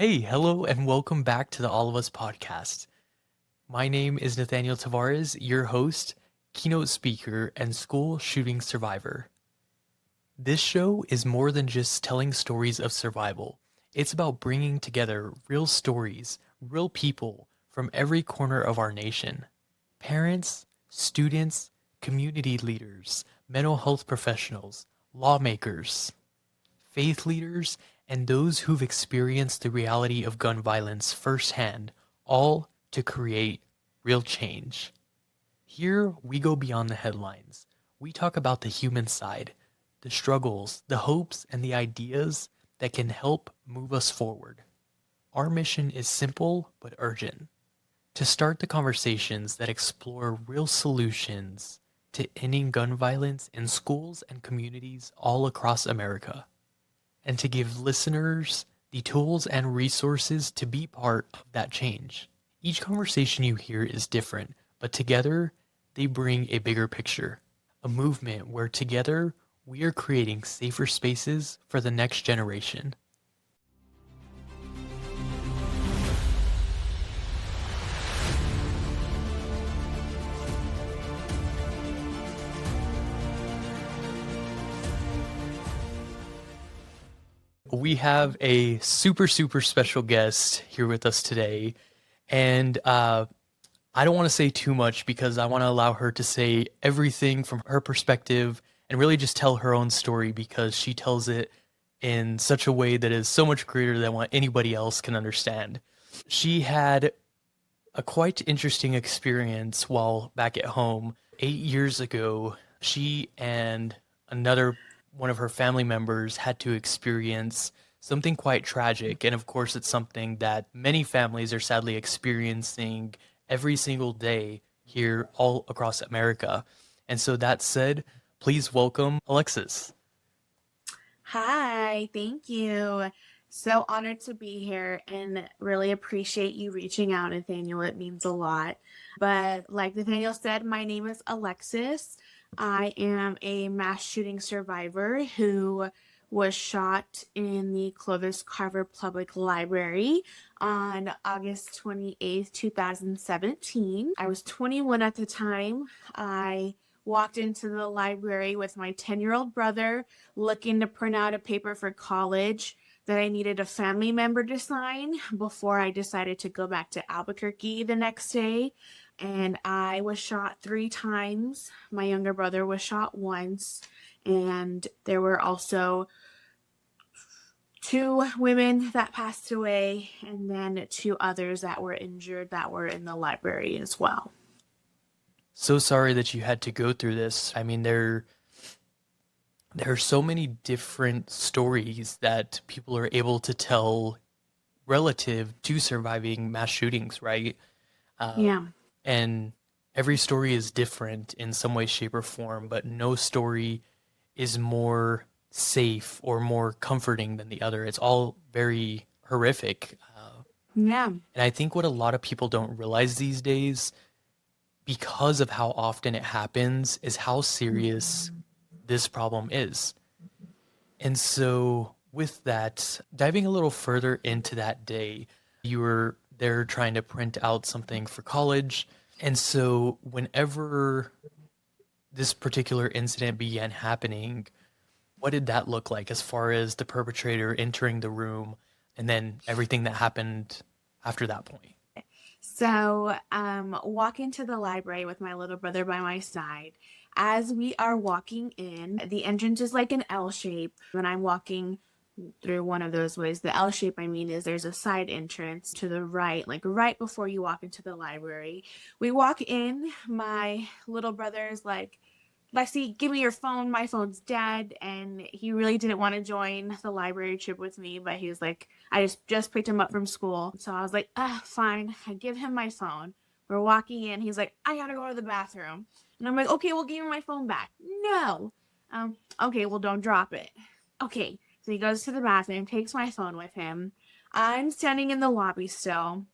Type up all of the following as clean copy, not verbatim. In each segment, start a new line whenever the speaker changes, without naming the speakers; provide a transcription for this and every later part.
Hey, hello, and welcome back to the All of Us podcast. My name is Nathaniel Tavares, your host, keynote speaker, and school shooting survivor. This show is more than just telling stories of survival. It's about bringing together real stories, real people from every corner of our nation. Parents, students, community leaders, mental health professionals, lawmakers, faith leaders, and those who've experienced the reality of gun violence firsthand, all to create real change. Here, we go beyond the headlines. We talk about the human side, the struggles, the hopes, and the ideas that can help move us forward. Our mission is simple but urgent: to start the conversations that explore real solutions to ending gun violence in schools and communities all across America, and to give listeners the tools and resources to be part of that change. Each conversation you hear is different, but together they bring a bigger picture, a movement where together we are creating safer spaces for the next generation. We have a super special guest here with us today, and I don't want to say too much because I want to allow her to say everything from her perspective and really just tell her own story, because she tells it in such a way that is so much greater than what anybody else can understand. She had a quite interesting experience while back at home 8 years ago. She and another one of her family members had to experience something quite tragic. And of course, it's something that many families are sadly experiencing every single day here all across America. And so, that said, please welcome Alexis.
Hi, thank you. So honored to be here and really appreciate you reaching out, Nathaniel. It means a lot. But like Nathaniel said, my name is Alexis. I am a mass shooting survivor who was shot in the Clovis-Carver Public Library on August 28th, 2017. I was 21 at the time. I walked into the library with my 10-year-old brother looking to print out a paper for college that I needed a family member to sign before I decided to go back to Albuquerque the next day. And I was shot 3 times. My younger brother was shot once. And there were also 2 women that passed away, and then 2 others that were injured that were in the library as well.
So sorry that you had to go through this. I mean, there are so many different stories that people are able to tell relative to surviving mass shootings, right? Uh,
Yeah.
and every story is different in some way, shape, or form, but no story is more safe or more comforting than the other. It's all very horrific.
Yeah.
And I think what a lot of people don't realize these days, because of how often it happens, is how serious this problem is. And so, with that, diving a little further into that day, you were there trying to print out something for college. And so, whenever this particular incident began happening, what did that look like as far as the perpetrator entering the room and then everything that happened after that point?
So, walk into the library with my little brother by my side. As we are walking in, the entrance is like an L shape. When I'm walking through one of those ways, the L shape, I mean, is there's a side entrance to the right, like right before you walk into the library. We walk in, my little brother's like, Lexi, give me your phone. My phone's dead. And he really didn't want to join the library trip with me, but he was like, I just picked him up from school. So I was like, fine. I give him my phone. We're walking in. He's like, I gotta go to the bathroom. And I'm like, okay, well, give me my phone back. No. Okay, well, don't drop it. Okay. So he goes to the bathroom, takes my phone with him. I'm standing in the lobby still.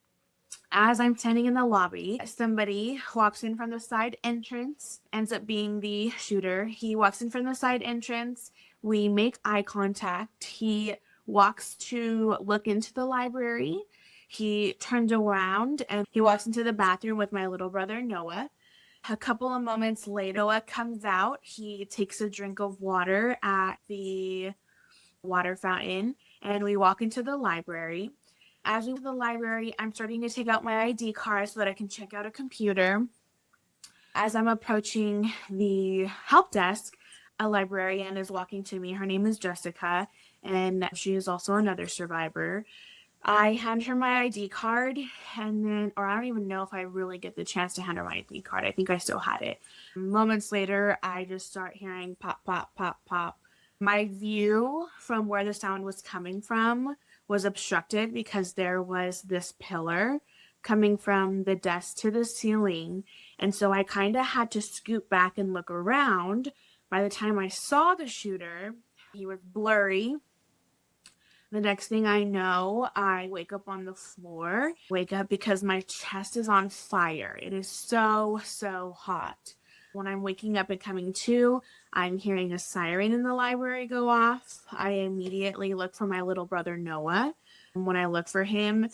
As I'm standing in the lobby, somebody walks in from the side entrance, ends up being the shooter. He walks in from the side entrance. We make eye contact. He walks to look into the library. He turns around and he walks into the bathroom with my little brother, Noah. A couple of moments later, Noah comes out. He takes a drink of water at the water fountain, and we walk into the library. As we go to the library, I'm starting to take out my ID card so that I can check out a computer. As I'm approaching the help desk, a librarian is walking to me. Her name is Jessica, and she is also another survivor. I hand her my ID card, and then, or I don't even know if I really get the chance to hand her my ID card. I think I still had it. Moments later, I just start hearing pop, pop, pop, pop. My view from where the sound was coming from was obstructed because there was this pillar coming from the desk to the ceiling. And so I kind of had to scoot back and look around. By the time I saw the shooter, he was blurry. The next thing I know, I wake up on the floor. Wake up because my chest is on fire. It is so, so hot. When I'm waking up and coming to, I'm hearing a siren in the library go off. I immediately look for my little brother, Noah. And when I look for him,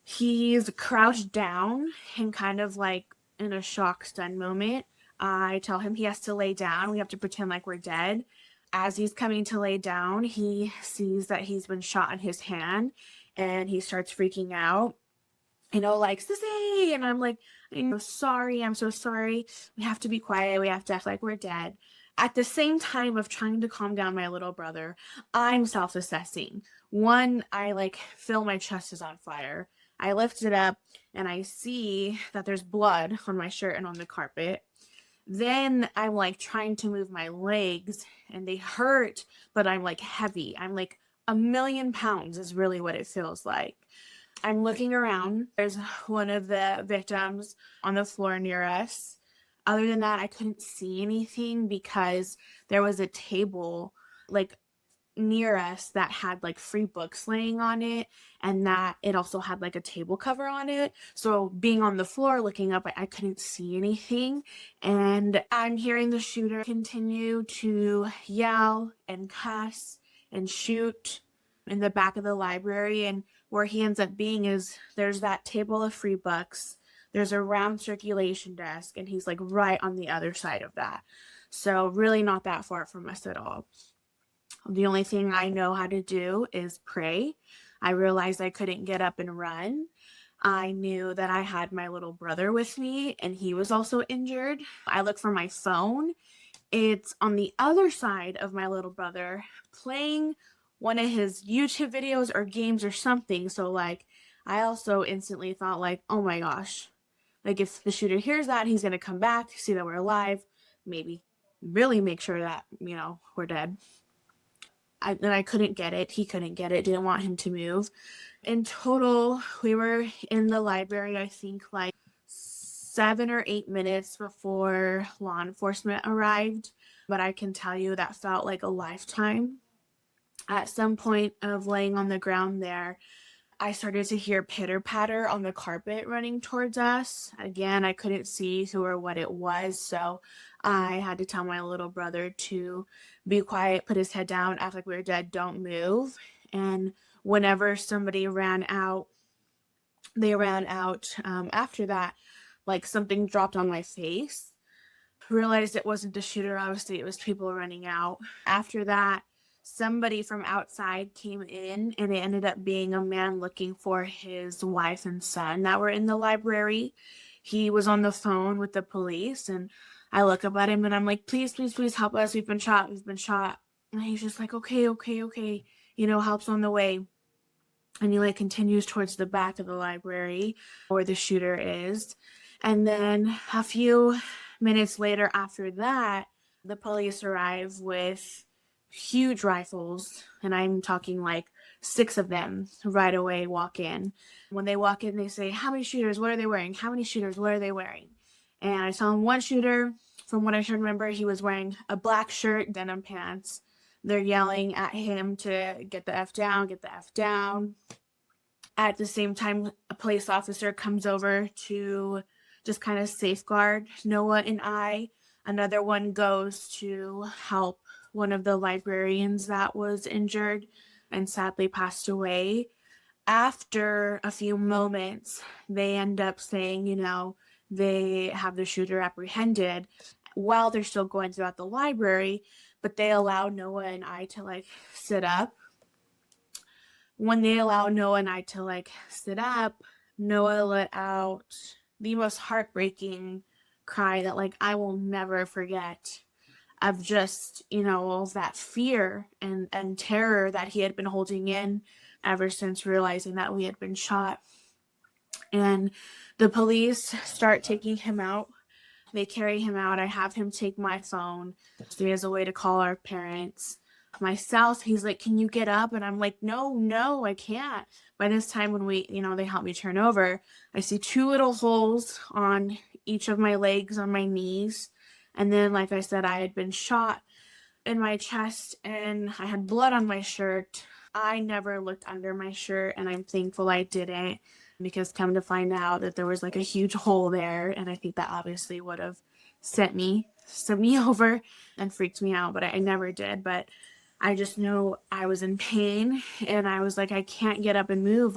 he's crouched down and kind of like in a shock, stun moment. I tell him he has to lay down. We have to pretend like we're dead. As he's coming to lay down, he sees that he's been shot in his hand and he starts freaking out. Like, Sissy! And I'm like, I'm so sorry. We have to be quiet. We have to act like we're dead. At the same time of trying to calm down my little brother, I'm self-assessing. One, I feel my chest is on fire. I lift it up and I see that there's blood on my shirt and on the carpet. Then I'm trying to move my legs and they hurt, but I'm heavy. I'm 1,000,000 pounds is really what it feels like. I'm looking around. There's one of the victims on the floor near us. Other than that, I couldn't see anything because there was a table near us that had free books laying on it, and that it also had a table cover on it. So being on the floor looking up, I couldn't see anything, and I'm hearing the shooter continue to yell and cuss and shoot in the back of the library. And where he ends up being is there's that table of free books, there's a round circulation desk, and he's right on the other side of that. So really not that far from us at all. The only thing I know how to do is pray. I realized I couldn't get up and run. I knew that I had my little brother with me and he was also injured. I look for my phone. It's on the other side of my little brother playing one of his YouTube videos or games or something. So I also instantly thought oh my gosh, if the shooter hears that, he's going to come back, see that we're alive, maybe really make sure that, we're dead. I couldn't get it. He couldn't get it. Didn't want him to move. In total, we were in the library, I think 7 or 8 minutes before law enforcement arrived. But I can tell you that felt like a lifetime. At some point of laying on the ground there, I started to hear pitter patter on the carpet running towards us. Again, I couldn't see who or what it was, so I had to tell my little brother to be quiet, put his head down, act like we were dead, don't move. And whenever somebody ran out, they ran out after that, something dropped on my face. Realized it wasn't the shooter, obviously it was people running out. After that, somebody from outside came in and it ended up being a man looking for his wife and son that were in the library. He was on the phone with the police and I look up at him and I'm like, please, please, please help us. We've been shot. And he's just like, okay. Help's on the way. And he continues towards the back of the library where the shooter is. And then a few minutes later after that, the police arrive with huge rifles, and I'm talking 6 of them right away walk in. When they walk in, they say, how many shooters? What are they wearing? How many shooters? What are they wearing? And I saw one shooter, from what I can remember, he was wearing a black shirt, denim pants. They're yelling at him to get the F down, get the F down. At the same time, a police officer comes over to just kind of safeguard Noah and I. Another one goes to help one of the librarians that was injured. and sadly passed away. After a few moments, they end up saying, they have the shooter apprehended while they're still going throughout the library, but they allow Noah and I to sit up. When they allow Noah and I to sit up, Noah let out the most heartbreaking cry that I will never forget, of just, all that fear and terror that he had been holding in ever since realizing that we had been shot. And the police start taking him out. They carry him out. I have him take my phone so he has a way to call our parents. Myself, he's like, can you get up? And I'm like, no, I can't. By this time, when they help me turn over, I see 2 little holes on each of my legs, on my knees. And then, like I said, I had been shot in my chest and I had blood on my shirt. I never looked under my shirt, and I'm thankful I didn't, because come to find out that there was a huge hole there, and I think that obviously would have sent me over and freaked me out, but I never did. But I just know I was in pain, and I was like, I can't get up and move.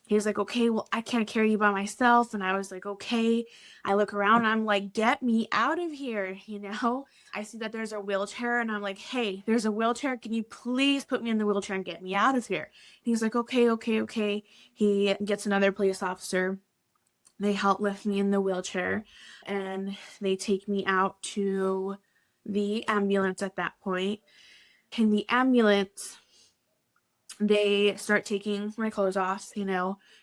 He's like, okay, well, I can't carry you by myself. And I was like, okay. I look around and I'm like, get me out of here, I see that there's a wheelchair, and I'm like, hey, there's a wheelchair. Can you please put me in the wheelchair and get me out of here? And he's like, okay. He gets another police officer. They help lift me in the wheelchair, and they take me out to the ambulance at that point. In the ambulance, they start taking my clothes off,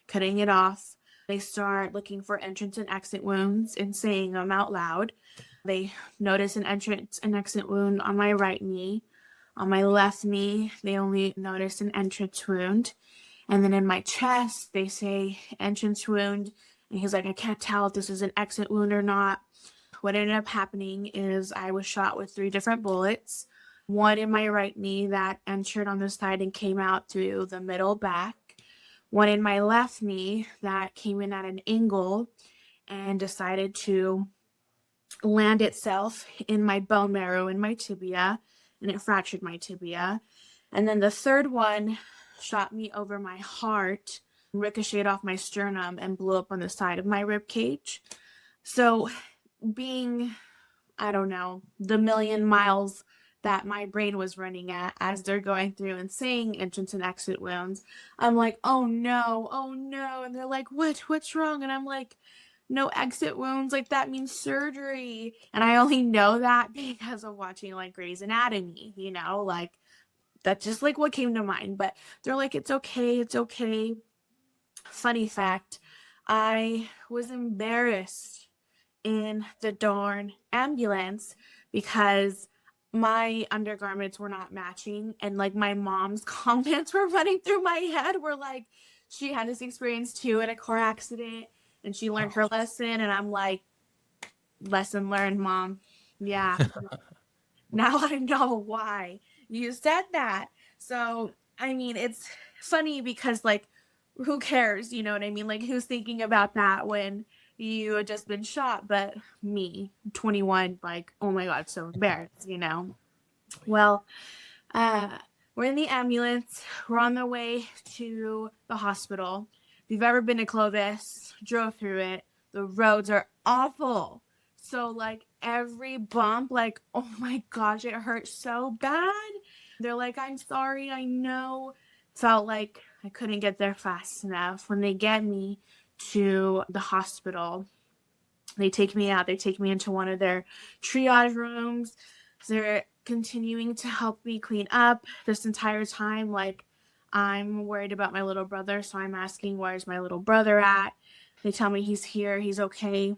cutting it off. They start looking for entrance and exit wounds and saying them out loud. They notice an entrance and exit wound on my right knee. On my left knee, they only notice an entrance wound. And then in my chest, they say entrance wound. And he's like, I can't tell if this is an exit wound or not. What ended up happening is I was shot with 3 different bullets. One in my right knee that entered on the side and came out through the middle back. One in my left knee that came in at an angle and decided to land itself in my bone marrow, in my tibia, and it fractured my tibia. And then the third one shot me over my heart, ricocheted off my sternum, and blew up on the side of my rib cage. So being, I don't know, the million miles that my brain was running at as they're going through and saying entrance and exit wounds, I'm like, oh no. And they're like, what's wrong? And I'm like, no exit wounds, that means surgery. And I only know that because of watching Grey's Anatomy, that's just what came to mind. But they're like, it's okay. Funny fact, I was embarrassed in the darn ambulance because my undergarments were not matching, and my mom's comments were running through my head were she had this experience too in a car accident and she learned her lesson, and I'm like, lesson learned, Mom. Yeah. Now I know why you said that. So I mean, it's funny because who cares, you know what I mean? Who's thinking about that when you had just been shot? But me, 21, oh my god, so embarrassed, Well, we're in the ambulance. We're on the way to the hospital. If you've ever been to Clovis, drove through it, the roads are awful. So every bump, oh my gosh, it hurts so bad. They're like, I'm sorry, I know. Felt like I couldn't get there fast enough. When they get me to the hospital, they take me out. They take me into one of their triage rooms. They're continuing to help me clean up this entire time. I'm worried about my little brother, so I'm asking, where's my little brother at? They tell me he's here, he's okay,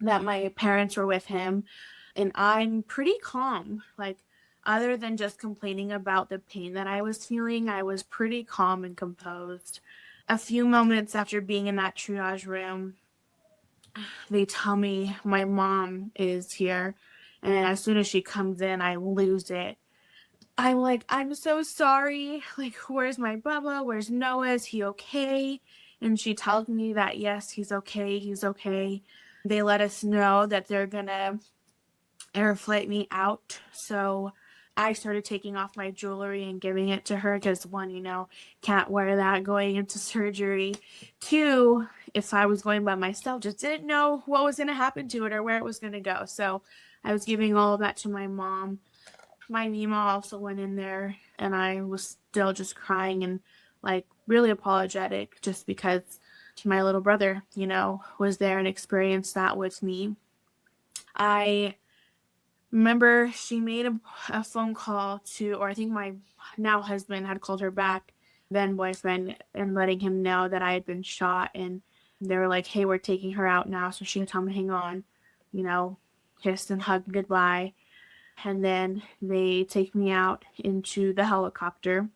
that my parents were with him. And I'm pretty calm. Other than just complaining about the pain that I was feeling, I was pretty calm and composed. A few moments after being in that triage room, they tell me my mom is here. And as soon as she comes in, I lose it. I'm like, I'm so sorry. Where's my Bubba? Where's Noah? Is he okay? And she tells me that, yes, he's okay. They let us know that they're going to air flight me out. So I started taking off my jewelry and giving it to her because one, can't wear that going into surgery. Two, if I was going by myself, just didn't know what was going to happen to it or where it was going to go. So I was giving all of that to my mom. My Mima also went in there and I was still just crying and like really apologetic just because my little brother, was there and experienced that with me. I remember she made a phone call to, or I think my now husband had called her back, then boyfriend, and letting him know that I had been shot. And they were like, hey, we're taking her out now. So she would tell me, hang on, kissed and hugged goodbye. And then they take me out into the helicopter.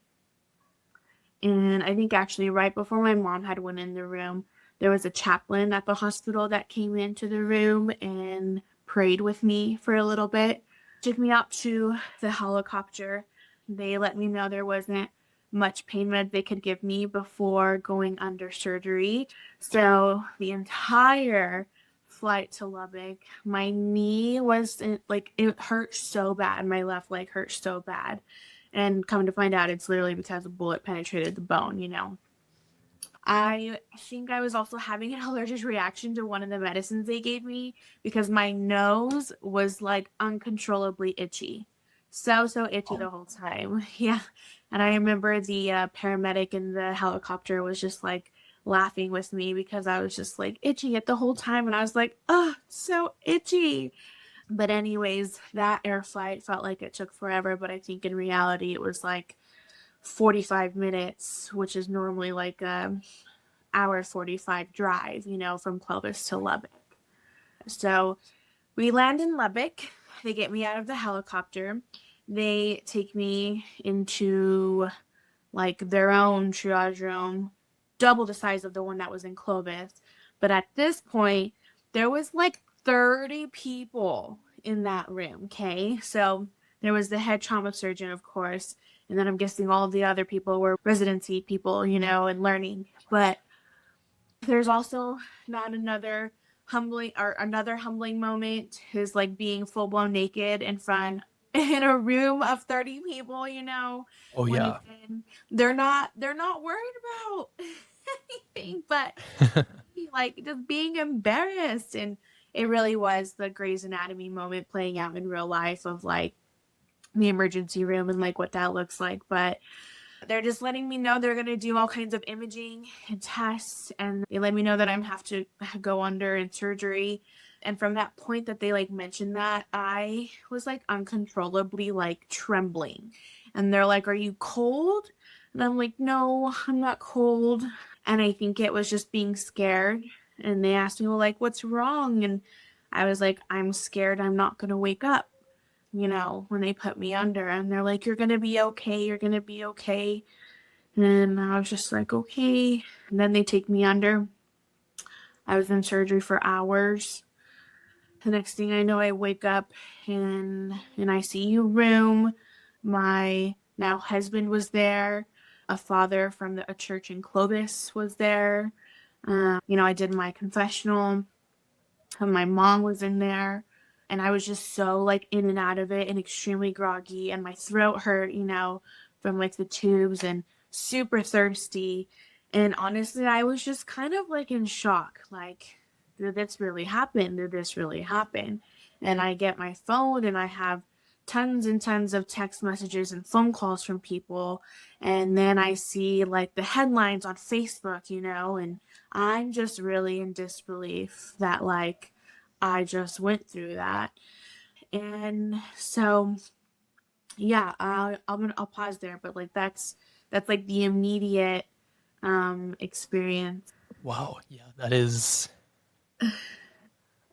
And I think actually right before my mom had went in the room, there was a chaplain at the hospital that came into the room and prayed with me for a little bit. Took me out to the helicopter. They let me know there wasn't much pain med they could give me before going under surgery. So the entire flight to Lubbock, my knee was like, it hurt so bad. My left leg hurt so bad. And come to find out, it's literally because a bullet penetrated the bone. I think I was also having an allergic reaction to one of the medicines they gave me because my nose was like uncontrollably itchy. So itchy the whole time. Yeah. And I remember the paramedic in the helicopter was just like laughing with me because I was just like itching it the whole time. And I was like, oh, so itchy. But anyways, that air flight felt like it took forever, but I think in reality it was like 45 minutes, which is normally like a hour 45 drive, from Clovis to Lubbock. So we land in Lubbock. They get me out of the helicopter. They take me into like their own triage room, double the size of the one that was in Clovis. But at this point, there was like 30 people in that room, okay? So there was the head trauma surgeon, of course, and then I'm guessing all of the other people were residency people, and learning. But there's also not another humbling moment is like being full blown naked in a room of 30 people.
Oh
When
yeah.
again they're not worried about anything but like just being embarrassed. And it really was the Grey's Anatomy moment playing out in real life of like the emergency room and like what that looks like. But they're just letting me know they're going to do all kinds of imaging and tests, and they let me know that I'm have to go under in surgery. And from that point that they like mentioned that, I was like uncontrollably like trembling. And they're like, "Are you cold?" And I'm like, "No, I'm not cold." And I think it was just being scared. And they asked me, "Well, like, what's wrong?" And I was like, "I'm scared I'm not going to wake up." When they put me under, and they're like, "You're going to be okay. You're going to be okay." And I was just like, okay. And then they take me under. I was in surgery for hours. The next thing I know, I wake up in an ICU room. My now husband was there. A father from a church in Clovis was there. I did my confessional. And my mom was in there. And I was just so like in and out of it and extremely groggy. And my throat hurt, from like the tubes, and super thirsty. And honestly, I was just kind of like in shock. Like, did this really happen? Did this really happen? And I get my phone and I have tons and tons of text messages and phone calls from people. And then I see like the headlines on Facebook, and I'm just really in disbelief that like I just went through that. And so yeah, I'll pause there, but like that's like the immediate experience.
Wow. Yeah, that is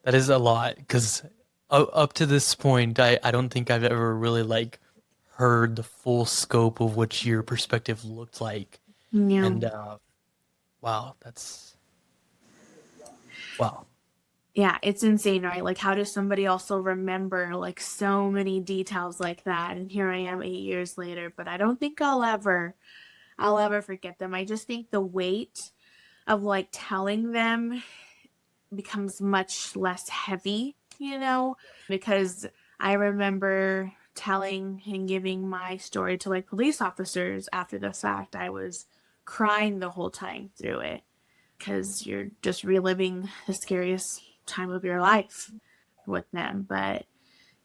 a lot because up to this point, I don't think I've ever really like heard the full scope of what your perspective looked like.
Yeah.
And wow, that's wow.
Yeah, it's insane, right? Like how does somebody also remember like so many details like that? And here I am 8 years later, but I don't think I'll ever forget them. I just think the weight of like telling them becomes much less heavy, because I remember telling and giving my story to like police officers after the fact, I was crying the whole time through it because you're just reliving the scariest time of your life with them. But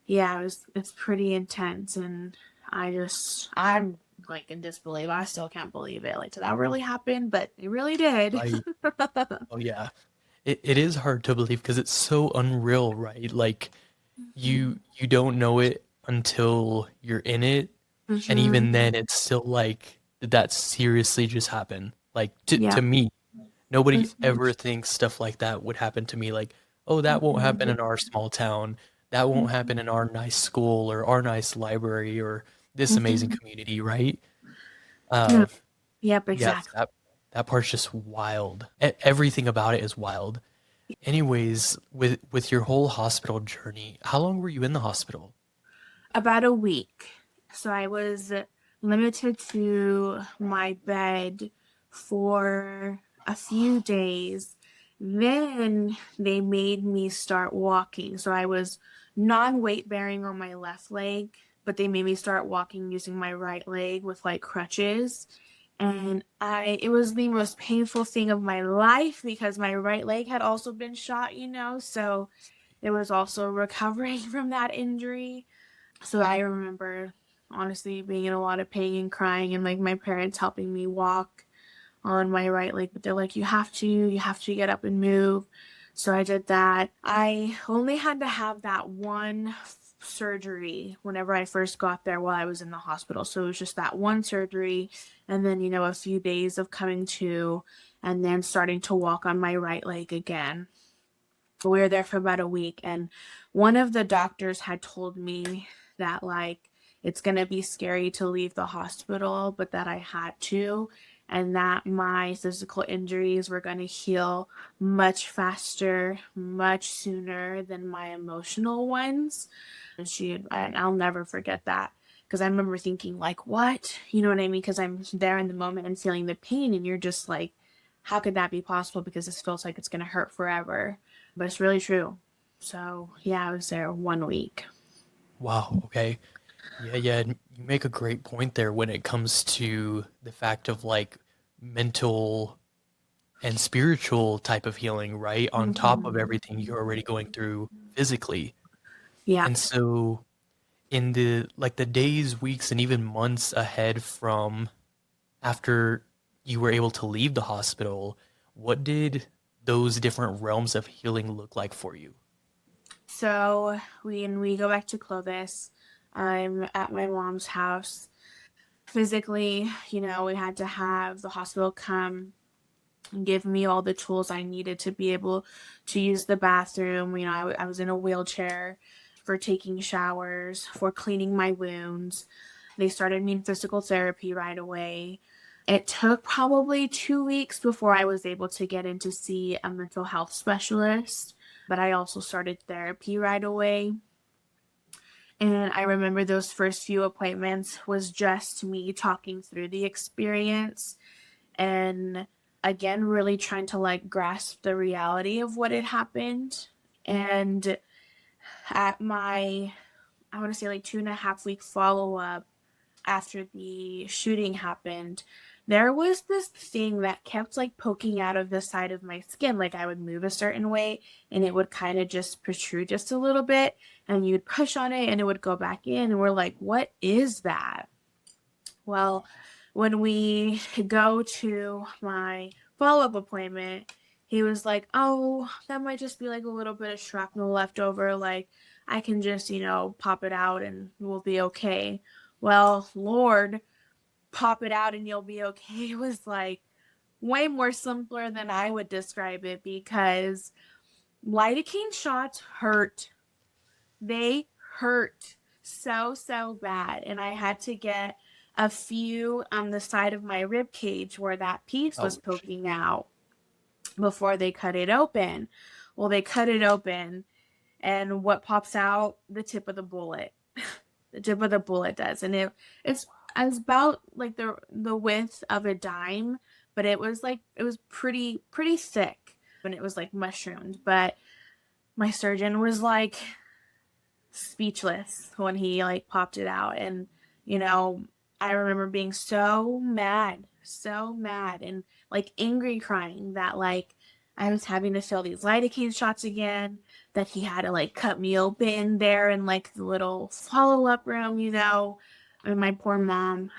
yeah, it's pretty intense, and I'm like in disbelief. I still can't believe it. Like, did that really happen? But it really did.
Right. Oh yeah. It is hard to believe because it's so unreal, right? Like you don't know it until you're in it, and
Mm-hmm.
even then it's still like, did that seriously just happen? Like to
Yep.
me, nobody
Mm-hmm.
ever thinks stuff like that would happen to me. Like, oh, that won't happen
Mm-hmm.
in our small town. That won't happen in our nice school or our nice library or this amazing
Mm-hmm.
community, right?
Yeah.
Uh,
Yep,
yes,
exactly.
that part's just wild. Everything about it is wild. Anyways, with your whole hospital journey, how long were you in the hospital?
About a week. So I was limited to my bed for a few days. Then they made me start walking. So I was non-weight bearing on my left leg, but they made me start walking using my right leg with like crutches. And it was the most painful thing of my life because my right leg had also been shot, so it was also recovering from that injury. So I remember honestly being in a lot of pain and crying, and like my parents helping me walk on my right leg, but they're like, you have to get up and move. So I did that. I only had to have that one surgery whenever I first got there while I was in the hospital. So it was just that one surgery, and then, a few days of coming to, and then starting to walk on my right leg again. We were there for about a week, and one of the doctors had told me that like it's going to be scary to leave the hospital, but that I had to, and that my physical injuries were going to heal much faster, much sooner than my emotional ones. And I'll never forget that, because I remember thinking like, what, you know what I mean, because I'm there in the moment and feeling the pain, and you're just like, how could that be possible, because this feels like it's going to hurt forever. But it's really true. So yeah, I was there 1 week.
Wow, okay. Yeah, yeah, and you make a great point there when it comes to the fact of like mental and spiritual type of healing, right? On top of
Mm-hmm.
everything you're already going through physically.
Yeah.
And so in the days, weeks, and even months ahead from after you were able to leave the hospital, what did those different realms of healing look like for you?
So when we go back to Clovis, I'm at my mom's house. Physically, we had to have the hospital come and give me all the tools I needed to be able to use the bathroom. I was in a wheelchair for taking showers, for cleaning my wounds. They started me in physical therapy right away. It took probably 2 weeks before I was able to get in to see a mental health specialist, but I also started therapy right away. And I remember those first few appointments was just me talking through the experience, and again, really trying to like grasp the reality of what had happened. And at my, I want to say like 2.5 week follow up after the shooting happened, there was this thing that kept like poking out of the side of my skin. Like I would move a certain way and it would kind of just protrude just a little bit, and you'd push on it and it would go back in. And we're like, what is that? Well, when we go to my follow up appointment, he was like, oh, that might just be like a little bit of shrapnel left over. Like, I can just, pop it out and we'll be okay. Well, Lord, pop it out and you'll be okay. It was like way more simpler than I would describe it, because lidocaine shots hurt. They hurt so, so bad. And I had to get a few on the side of my rib cage where that piece was
Ouch.
poking out before they cut it open. Well, they cut it open, and what pops out? The tip of the bullet. The tip of the bullet does. And it's about like the width of a dime, but it was pretty thick, and it was like mushroomed. But my surgeon was like, speechless when he like popped it out. And, you know, I remember being so mad, and like angry crying that like I was having to fill these lidocaine shots again, that he had to like cut me open there in like the little follow-up room, you know. And my poor mom,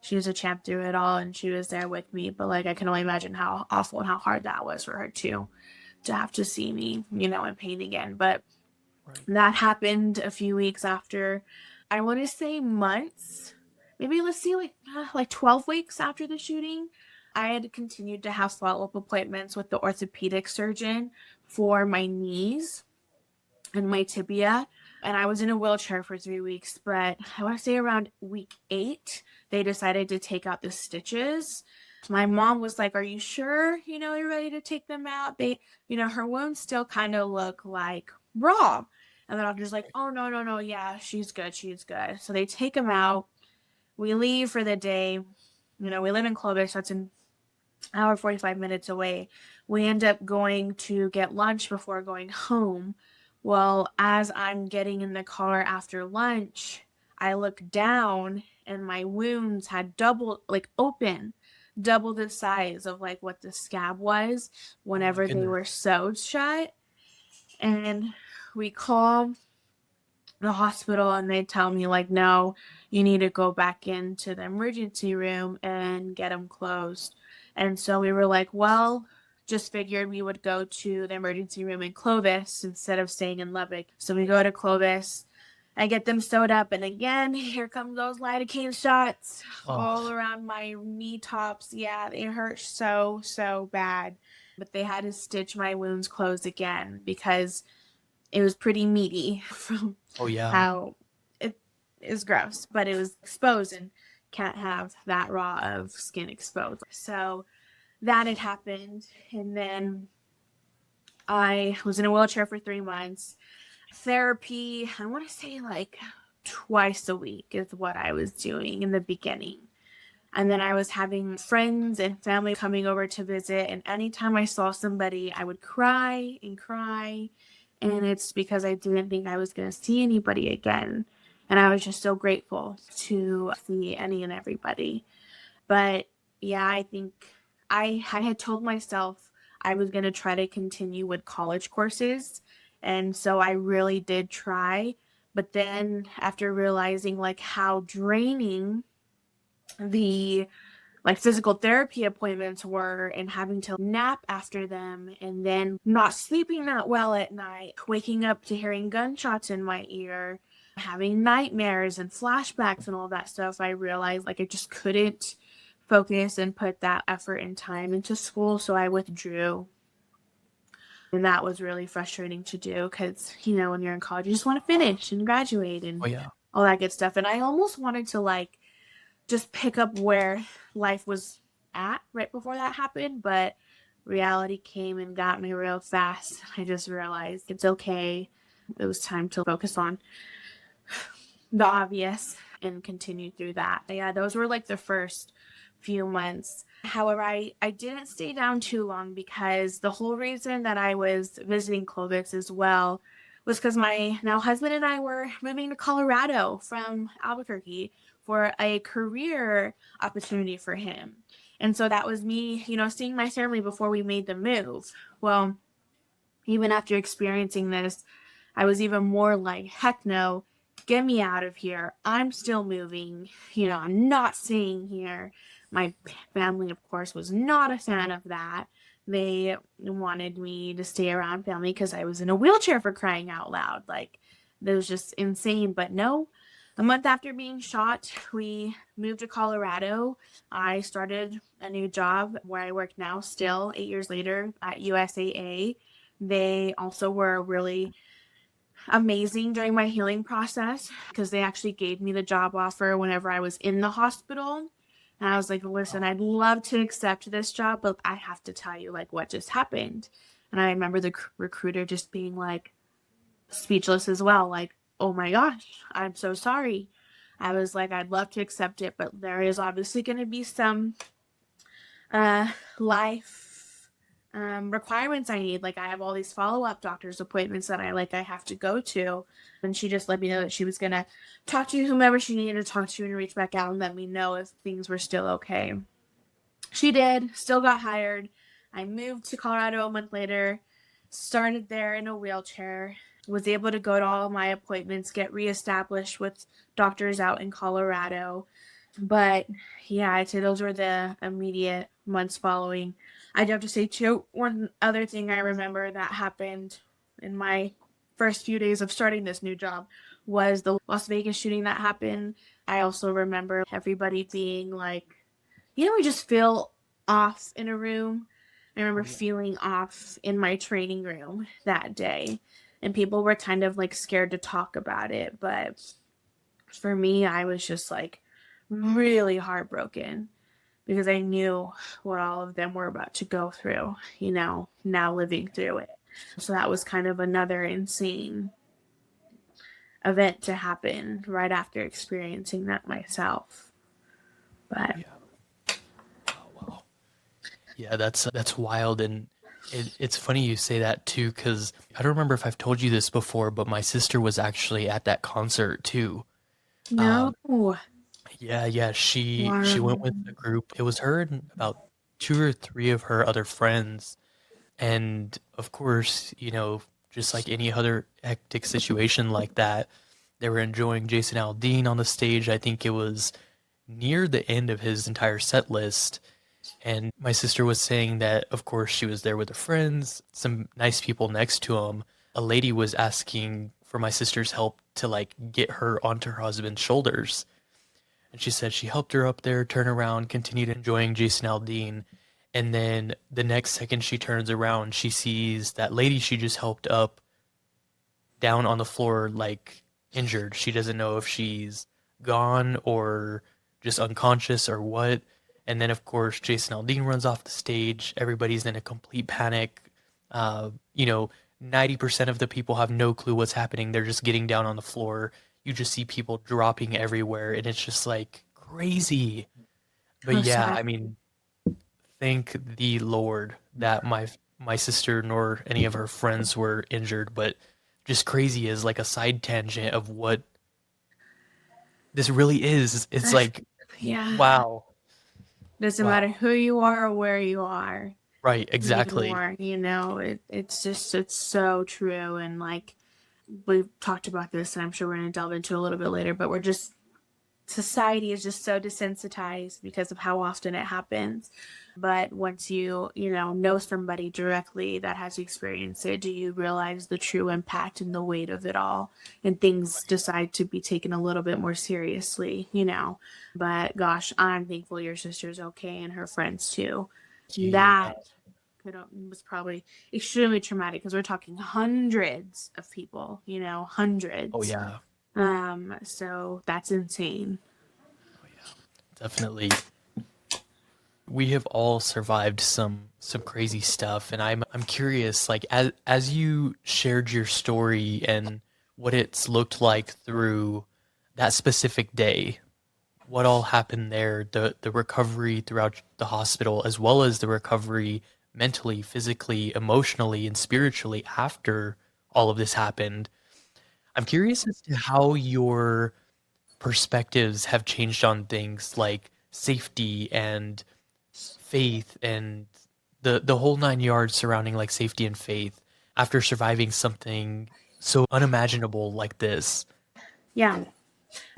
she was a champ through it all, and she was there with me. But like I can only imagine how awful and how hard that was for her too, to have to see me, you know, in pain again. But
Right.
that happened a few weeks after, I want to say months, maybe let's see, like 12 weeks after the shooting. I had continued to have follow-up appointments with the orthopedic surgeon for my knees and my tibia. And I was in a wheelchair for 3 weeks, but I want to say around week 8, they decided to take out the stitches. My mom was like, "Are you sure, you know, you're ready to take them out?" They, you know, her wounds still kind of look like raw. And the doctor's like, "Oh, no, no, no. Yeah, she's good. She's good." So they take them out. We leave for the day. You know, we live in Clovis. That's an hour, 45 minutes away. We end up going to get lunch before going home. Well, as I'm getting in the car after lunch, I look down and my wounds had doubled, like open, double the size of like what the scab was
Oh my
whenever they
goodness.
were sewed shut. And we call the hospital and they tell me like, "No, you need to go back into the emergency room and get them closed." And so we were like, well, just figured we would go to the emergency room in Clovis instead of staying in Lubbock. So we go to Clovis. I get them sewed up, and again, here come those lidocaine shots
Oh,
all around my knee tops. Yeah, they hurt so bad. But they had to stitch my wounds closed again because it was pretty meaty from
oh yeah.
how it is gross, but it was exposed and can't have that raw of skin exposed. So that had happened. And then I was in a wheelchair for 3 months. Therapy, I want to say like twice a week is what I was doing in the beginning. And then I was having friends and family coming over to visit. And anytime I saw somebody, I would cry and cry. And it's because I didn't think I was going to see anybody again. And I was just so grateful to see any and everybody. But yeah, I think I had told myself I was going to try to continue with college courses. And so I really did try. But then after realizing like how draining the like physical therapy appointments were, and having to nap after them, and then not sleeping that well at night, waking up to hearing gunshots in my ear, having nightmares and flashbacks and all that stuff, I realized like I just couldn't focus and put that effort and time into school. So I withdrew. And that was really frustrating to do because, you know, when you're in college, you just want to finish and graduate
Oh
and
yeah.
all that good stuff. And I almost wanted to like just pick up where life was at right before that happened, but reality came and got me real fast. I just realized it's okay. It was time to focus on the obvious and continue through that. Yeah, those were like the first few months. However, I didn't stay down too long because the whole reason that I was visiting Clovis as well was because my now husband and I were moving to Colorado from Albuquerque for a career opportunity for him. And so that was me, you know, seeing my family before we made the move. Well, even after experiencing this, I was even more like, heck no, get me out of here. I'm still moving. You know, I'm not staying here. My family, of course, was not a fan of that. They wanted me to stay around family because I was in a wheelchair, for crying out loud. Like, that was just insane. But no, a month after being shot, we moved to Colorado. I started a new job where I work now, still 8 years later, at USAA. They also were really amazing during my healing process because they actually gave me the job offer whenever I was in the hospital. And I was like, "Listen, I'd love to accept this job, but I have to tell you like what just happened." And I remember the recruiter just being like speechless as well, like, "Oh my gosh, I'm so sorry." I was like, "I'd love to accept it, but there is obviously going to be some uh life requirements I need. Like I have all these follow-up doctor's appointments that I have to go to. And she just let me know that she was going to talk to whomever she needed to talk to and reach back out and let me know if things were still okay. She did, still got hired. I moved to Colorado a month later, started there in a wheelchair, was able to go to all my appointments, get reestablished with doctors out in Colorado. But yeah, I'd say those were the immediate months following. I do have to say, too, one other thing I remember that happened in my first few days of starting this new job was the Las Vegas shooting that happened. I also remember everybody being like, we just feel off in a room. I remember feeling off in my training room that day, and people were kind of like scared to talk about it. But for me, I was just like really heartbroken because I knew what all of them were about to go through, now living through it. So that was kind of another insane event to happen right after experiencing that myself. But
Yeah, that's wild, and it's funny you say that too, because I don't remember if I've told you this before, but my sister was actually at that concert too.
no.
Um, yeah, she went with
Wow.
a group. It was her and about two or three of her other friends, and of course, just like any other hectic situation like that, they were enjoying Jason Aldean on the stage. I think it was near the end of his entire set list. And my sister was saying that, of course, she was there with her friends, some nice people next to him. A lady was asking for my sister's help to like get her onto her husband's shoulders. And she said she helped her up there, turn around, continued enjoying Jason Aldean. And then the next second she turns around, she sees that lady she just helped up down on the floor, like injured. She doesn't know if she's gone or just unconscious or what. And then, of course, Jason Aldean runs off the stage. Everybody's in a complete panic. Uh, you know, 90% of the people have no clue what's happening. They're just getting down on the floor. You just see people dropping everywhere, and it's just like crazy. But
How
yeah,
sad.
I mean, thank the Lord that my sister nor any of her friends were injured, but just crazy is like a side tangent of what this really is. It's like,
Yeah.
wow.
Doesn't matter
Wow.
who you are or where you are
Right, exactly.
anymore. It's so true. And like, we've talked about this, and I'm sure we're going to delve into a little bit later, but society is just so desensitized because of how often it happens. But once you know somebody directly that has experienced it, do you realize the true impact and the weight of it all? And things decide to be taken a little bit more seriously. But gosh, I'm thankful your sister's okay and her friends too.
Yeah.
That was probably extremely traumatic because we're talking hundreds of people,
Oh
hundreds.
yeah.
So that's insane.
Oh yeah. Definitely. We have all survived some crazy stuff, and I'm curious, like as you shared your story and what it's looked like through that specific day, what all happened there, the recovery throughout the hospital, as well as the recovery mentally, physically, emotionally, and spiritually after all of this happened. I'm curious as to how your perspectives have changed on things like safety and faith and the whole nine yards surrounding like safety and faith after surviving something so unimaginable like this.
Yeah.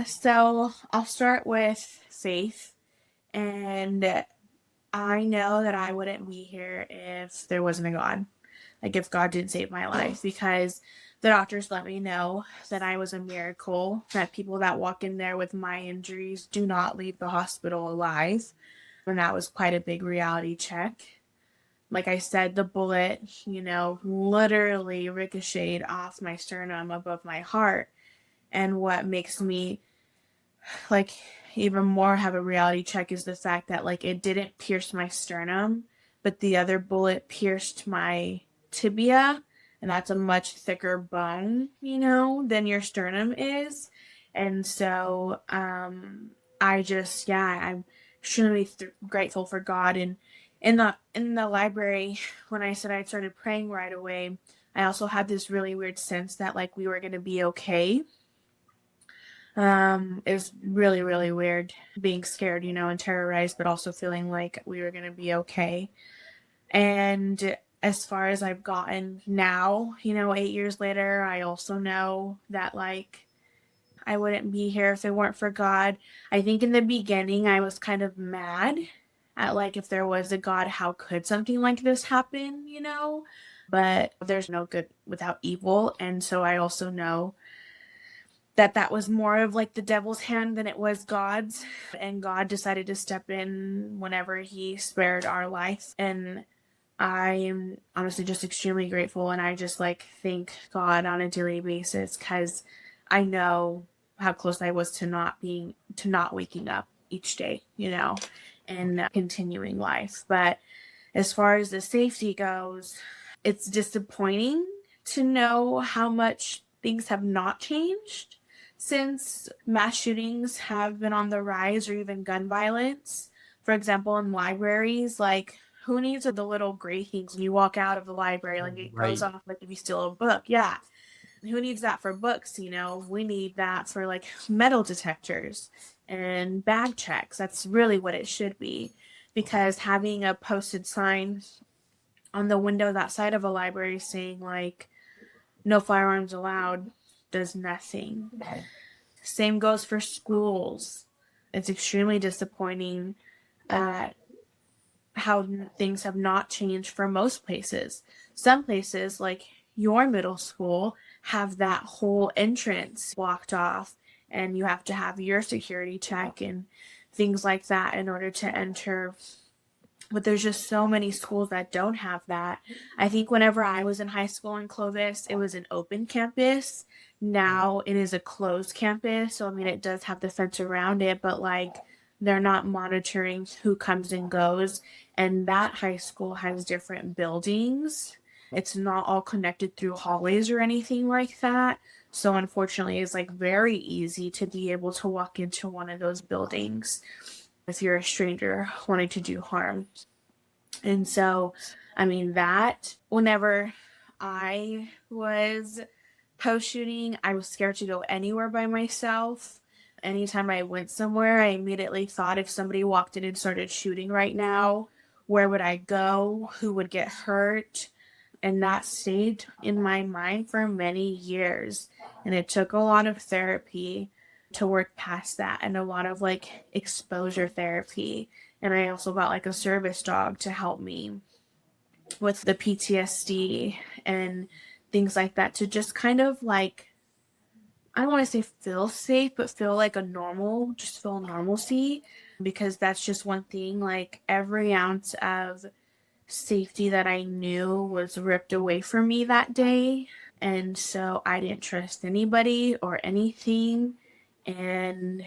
So I'll start with faith. And I know that I wouldn't be here if there wasn't a God. Like if God didn't save my life, because the doctors let me know that I was a miracle, that people that walk in there with my injuries do not leave the hospital alive. And that was quite a big reality check. Like I said, the bullet, literally ricocheted off my sternum above my heart. And what makes me like even more have a reality check is the fact that like it didn't pierce my sternum, but the other bullet pierced my tibia, and that's a much thicker bone, than your sternum is. And so I just, yeah, I'm extremely grateful for God. And In the library, when I said I started praying right away, I also had this really weird sense that like we were gonna be okay. It was really, really weird being scared, and terrorized, but also feeling like we were gonna be okay. And as far as I've gotten now, 8 years later, I also know that like I wouldn't be here if it weren't for God. I think in the beginning I was kind of mad at like if there was a God, how could something like this happen? But there's no good without evil. And so I also know that that was more of like the devil's hand than it was God's. And God decided to step in whenever he spared our life. And I am honestly just extremely grateful, and I just like thank God on a daily basis because I know how close I was to not waking up each day, and continuing life. But as far as the safety goes, it's disappointing to know how much things have not changed since mass shootings have been on the rise, or even gun violence. For example, in libraries, like who needs the little gray things when you walk out of the library? Like it goes
Right.
off like if you steal a book. Yeah. Who needs that for books? We need that for like metal detectors and bag checks. That's really what it should be. Because having a posted sign on the windows outside of a library saying like no firearms allowed does nothing. Same goes for schools. It's extremely disappointing that how things have not changed for most places. Some places, like your middle school, have that whole entrance blocked off, and you have to have your security check and things like that in order to enter. But there's just so many schools that don't have that. I think whenever I was in high school in Clovis, it was an open campus. Now it is a closed campus. So, I mean, it does have the fence around it, but like they're not monitoring who comes and goes. And that high school has different buildings. It's not all connected through hallways or anything like that. So, unfortunately, it's like very easy to be able to walk into one of those buildings if you're a stranger wanting to do harm. And so, I mean, that whenever I was post shooting, I was scared to go anywhere by myself. Anytime I went somewhere, I immediately thought if somebody walked in and started shooting right now, where would I go? Who would get hurt? And that stayed in my mind for many years. And it took a lot of therapy to work past that, and a lot of like exposure therapy. And I also got like a service dog to help me with the PTSD and things like that, to just kind of like, I don't want to say feel safe, but feel like just feel normalcy. Because that's just one thing, like every ounce of safety that I knew was ripped away from me that day. And so I didn't trust anybody or anything. And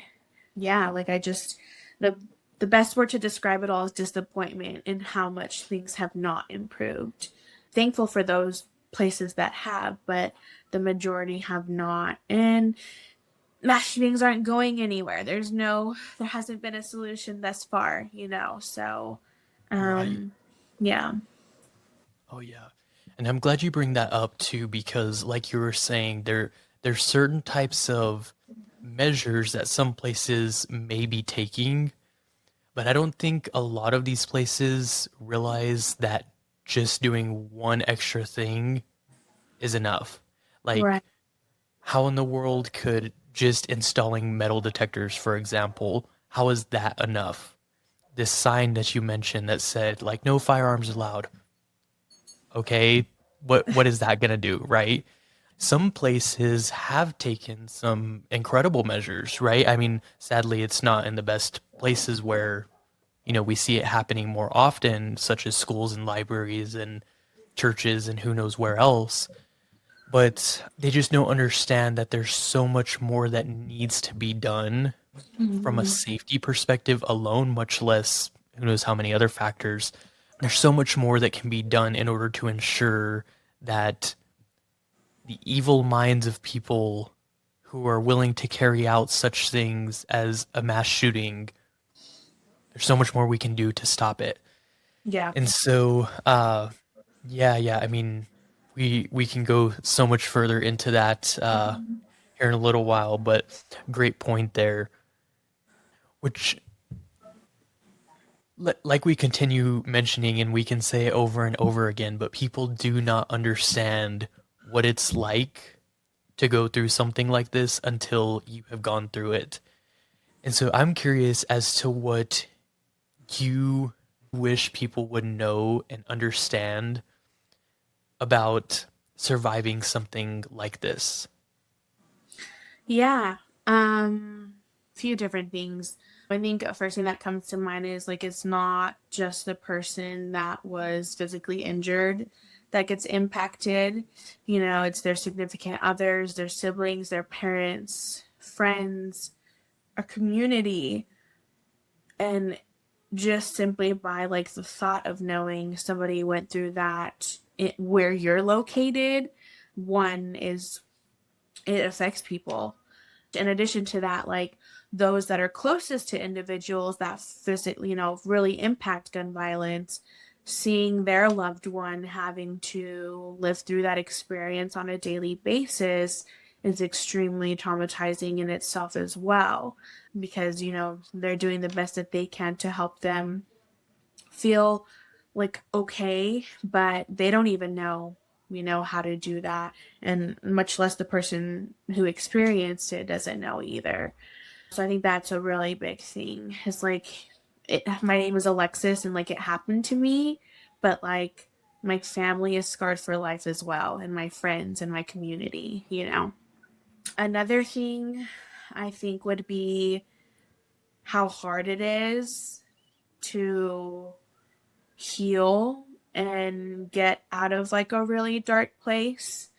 yeah, like the the best word to describe it all is disappointment in how much things have not improved. Thankful for those places that have, but the majority have not. And mass shootings aren't going anywhere. There hasn't been a solution thus far. So,
Right.
um, yeah.
Oh yeah. And I'm glad you bring that up too, because like you were saying, there's certain types of measures that some places may be taking, but I don't think a lot of these places realize that just doing one extra thing is enough. Like,
Right.
how in the world could just installing metal detectors, for example, how is that enough? This sign that you mentioned that said like no firearms allowed. Okay, what is that gonna do, right? Some places have taken some incredible measures, right? I mean, sadly, it's not in the best places where, we see it happening more often, such as schools and libraries and churches and who knows where else. But they just don't understand that there's so much more that needs to be done from a
Mhm.
safety perspective alone, much less who knows how many other factors. There's so much more that can be done in order to ensure that the evil minds of people who are willing to carry out such things as a mass shooting, there's so much more we can do to stop it.
Yeah.
And so, yeah, I mean, we can go so much further into that here in a little while, but great point there. Which, like we continue mentioning, and we can say over and over again, but people do not understand what it's like to go through something like this until you have gone through it. And so I'm curious as to what you wish people would know and understand about surviving something like this.
Yeah. Few different things. I think a first thing that comes to mind is like it's not just the person that was physically injured that gets impacted. It's their significant others, their siblings, their parents, friends, a community. And just simply by like the thought of knowing somebody went through that where you're located, one is it affects people. In addition to that, like those that are closest to individuals that physically, really impact gun violence, seeing their loved one having to live through that experience on a daily basis is extremely traumatizing in itself as well, because they're doing the best that they can to help them feel like okay, but they don't even know how to do that, and much less the person who experienced it doesn't know either. So I think that's a really big thing. It's like my name is Alexis, and like it happened to me, but like my family is scarred for life as well, and my friends and my community. Another thing I think would be how hard it is to heal and get out of like a really dark place,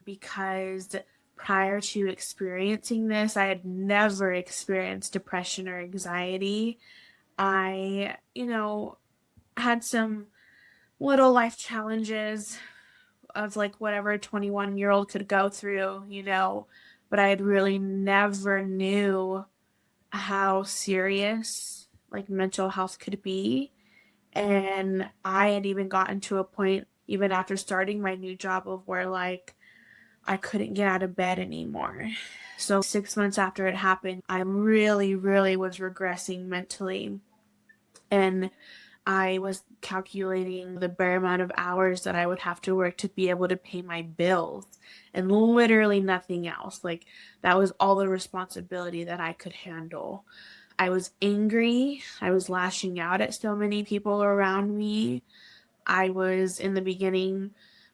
because prior to experiencing this, I had never experienced depression or anxiety. I, had some little life challenges of like whatever a 21-year-old could go through, but I had really never knew how serious like mental health could be. And I had even gotten to a point, even after starting my new job, of where like I couldn't get out of bed anymore. So 6 months after it happened, I really, really was regressing mentally. And I was calculating the bare amount of hours that I would have to work to be able to pay my bills and literally nothing else. Like that was all the responsibility that I could handle. I was angry. I was lashing out at so many people around me. I was in the beginning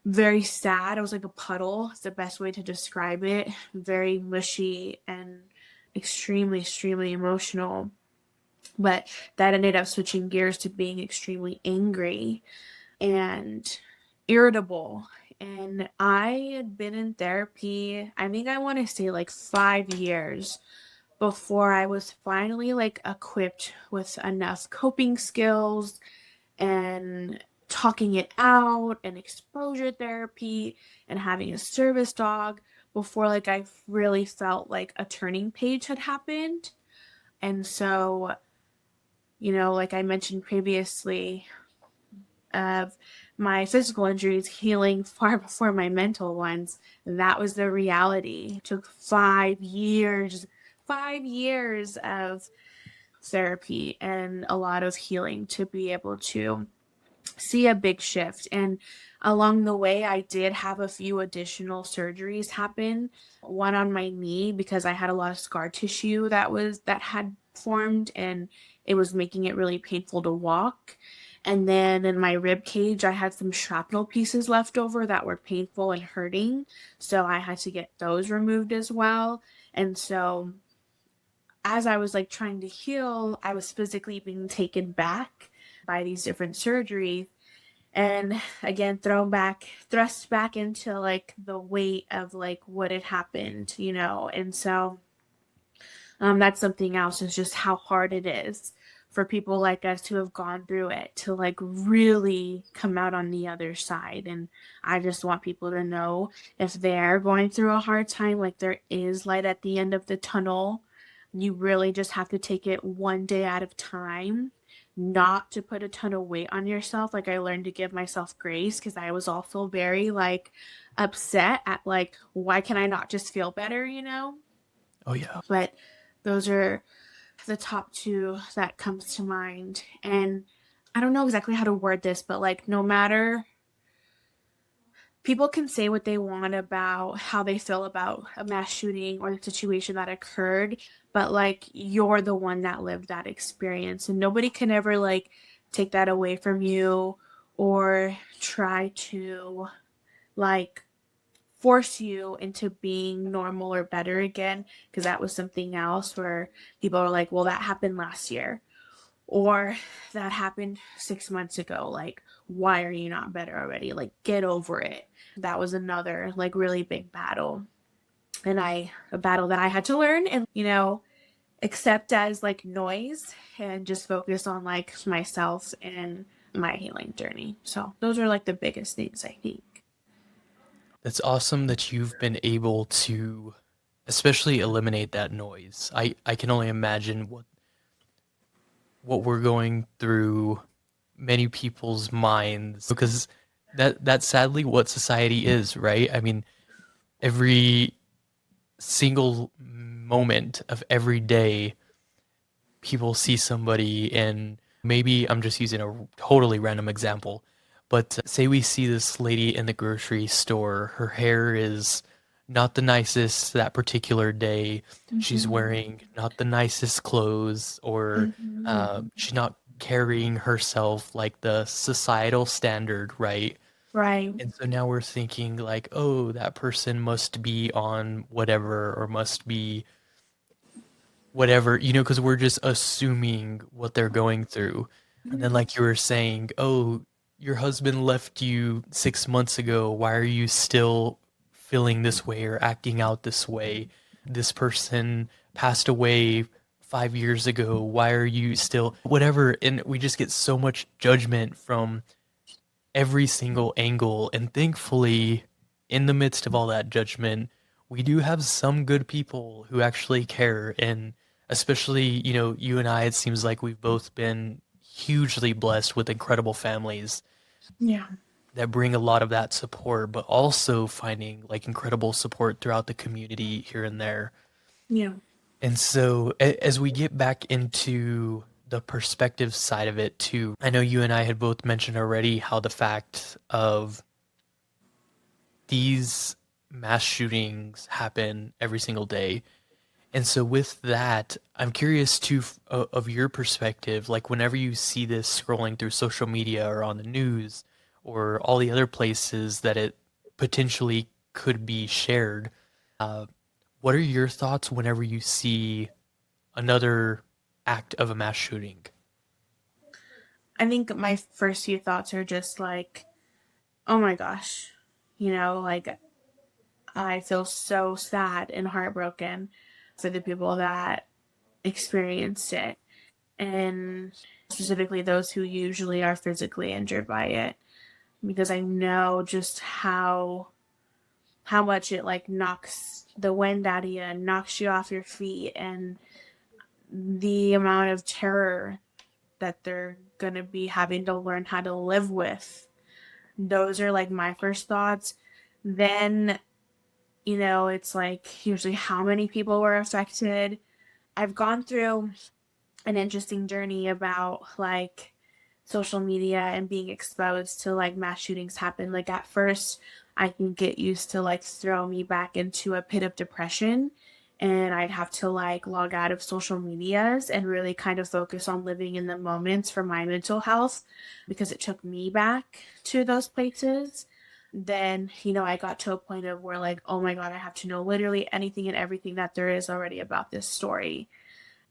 very sad. I was like a puddle. It's the best way to describe it. Very mushy and extremely, extremely emotional. But that ended up switching gears to being extremely angry and irritable. And I had been in therapy, I think I want to say like 5 years before I was finally like equipped with enough coping skills and talking it out and exposure therapy and having a service dog, before like I really felt like a turning page had happened. And so, like I mentioned previously, of my physical injuries healing far before my mental ones, that was the reality. It took 5 years of therapy and a lot of healing to be able to see a big shift. And along the way, I did have a few additional surgeries happen. One on my knee, because I had a lot of scar tissue that had formed, and it was making it really painful to walk. And then in my rib cage, I had some shrapnel pieces left over that were painful and hurting, so I had to get those removed as well. And so as I was like trying to heal, I was physically being taken back by these different surgeries, and again thrust back into like the weight of like what had happened. And so that's something else, is just how hard it is for people like us who have gone through it to like really come out on the other side. And I just want people to know, if they're going through a hard time, like there is light at the end of the tunnel. You really just have to take it one day at a time. not to put a ton of weight on yourself. Like I learned to give myself grace because I was also very like upset at like, why can I not just feel better, you know?
Oh yeah.
But those are the top two that comes to mind. And I don't know exactly how to word this, but like no matter, people can say what they want about how they feel about a mass shooting or the situation that occurred, but like you're the one that lived that experience and nobody can ever like take that away from you or try to like force you into being normal or better again, because that was something else where people are like, well, that happened last year or that happened 6 months ago. Like, why are you not better already? Like, get over it. That was another like really big battle. And a battle that I had to learn and, accept as like noise and just focus on like myself and my healing journey. So those are like the biggest things I think.
That's awesome that you've been able to especially eliminate that noise. I can only imagine what we're going through many people's minds because that's sadly what society is, right? I mean, every single moment of every day people see somebody and maybe I'm just using a totally random example, but say we see this lady in the grocery store, her hair is not the nicest that particular day. She's
Mm-hmm.
wearing not the nicest clothes, or
Mm-hmm.
she's not carrying herself like the societal standard, right?
Right.
And so now we're thinking like, oh, that person must be on whatever or must be whatever, because we're just assuming what they're going through. And then, like you were saying, oh, your husband left you 6 months ago. Why are you still feeling this way or acting out this way? This person passed away 5 years ago. Why are you still whatever? And we just get so much judgment from every single angle. And thankfully, in the midst of all that judgment, we do have some good people who actually care. And especially, you and I, it seems like we've both been hugely blessed with incredible families
Yeah.
that bring a lot of that support, but also finding like incredible support throughout the community here and there.
Yeah.
And so, as we get back into the perspective side of it too, I know you and I had both mentioned already how the fact of these mass shootings happen every single day. And so, with that, I'm curious too, of your perspective, like whenever you see this scrolling through social media or on the news or all the other places that it potentially could be shared, uh, what are your thoughts whenever you see another act of a mass shooting?
I think my first few thoughts are just like, oh my gosh, like I feel so sad and heartbroken for the people that experienced it. And specifically those who usually are physically injured by it, because I know just how much it like knocks the wind out of you and knocks you off your feet, and the amount of terror that they're going to be having to learn how to live with. Those are like my first thoughts. Then, it's like usually how many people were affected. I've gone through an interesting journey about like social media and being exposed to like mass shootings happen. Like at first, I can get used to like throw me back into a pit of depression, and I'd have to like log out of social medias and really kind of focus on living in the moments for my mental health because it took me back to those places. Then, I got to a point of where like, oh my God, I have to know literally anything and everything that there is already about this story,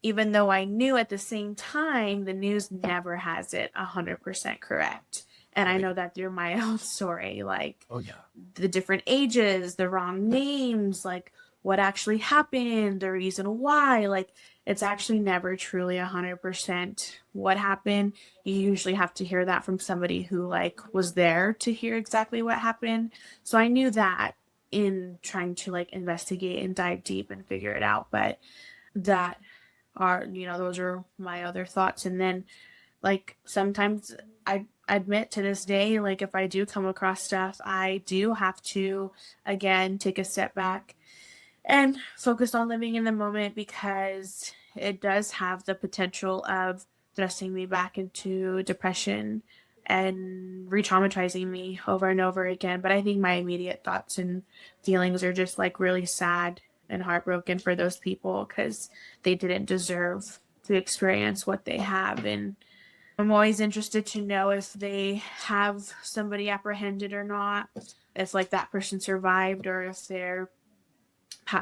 even though I knew at the same time the news never has it 100% correct. And I
Right.
know that through my own story, like
Oh yeah.
the different ages, the wrong names, like what actually happened, the reason why, like it's actually never truly 100% what happened. You usually have to hear that from somebody who like was there to hear exactly what happened. So I knew that in trying to like investigate and dive deep and figure it out. But that those are my other thoughts. And then Like sometimes I admit to this day, like if I do come across stuff, I do have to again take a step back and focus on living in the moment, because it does have the potential of thrusting me back into depression and re-traumatizing me over and over again. But I think my immediate thoughts and feelings are just like really sad and heartbroken for those people, because they didn't deserve to experience what they have. And I'm always interested to know if they have somebody apprehended or not, if like that person survived, or if they're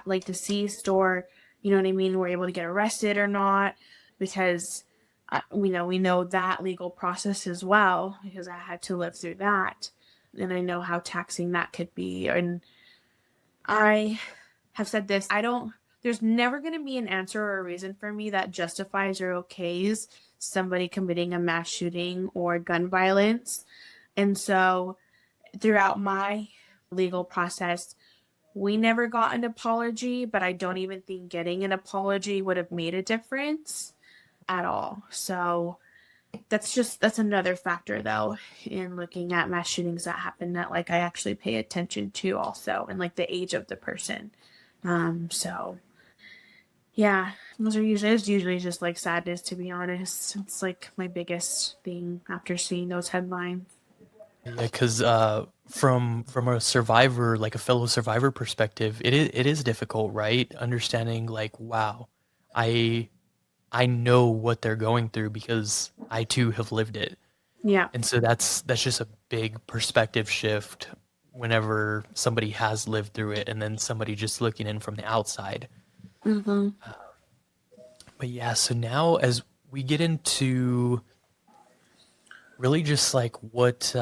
like deceased, or you know what I mean, were able to get arrested or not, because we know that legal process as well, because I had to live through that, and I know how taxing that could be. And I have said this, I don't there's never going to be an answer or a reason for me that justifies or okays somebody committing a mass shooting or gun violence. And so throughout my legal process, we never got an apology, but I don't even think getting an apology would have made a difference at all. So that's another factor though in looking at mass shootings that happen that like I actually pay attention to also, and like the age of the person. So yeah, it's usually just like sadness, to be honest. It's like my biggest thing after seeing those headlines.
Yeah, because from a survivor, like a fellow survivor perspective, it is difficult, right? Understanding like, wow, I I know what they're going through because I too have lived it.
Yeah.
And so that's just a big perspective shift whenever somebody has lived through it and then somebody just looking in from the outside.
Mm-hmm.
But yeah, so now as we get into really just like what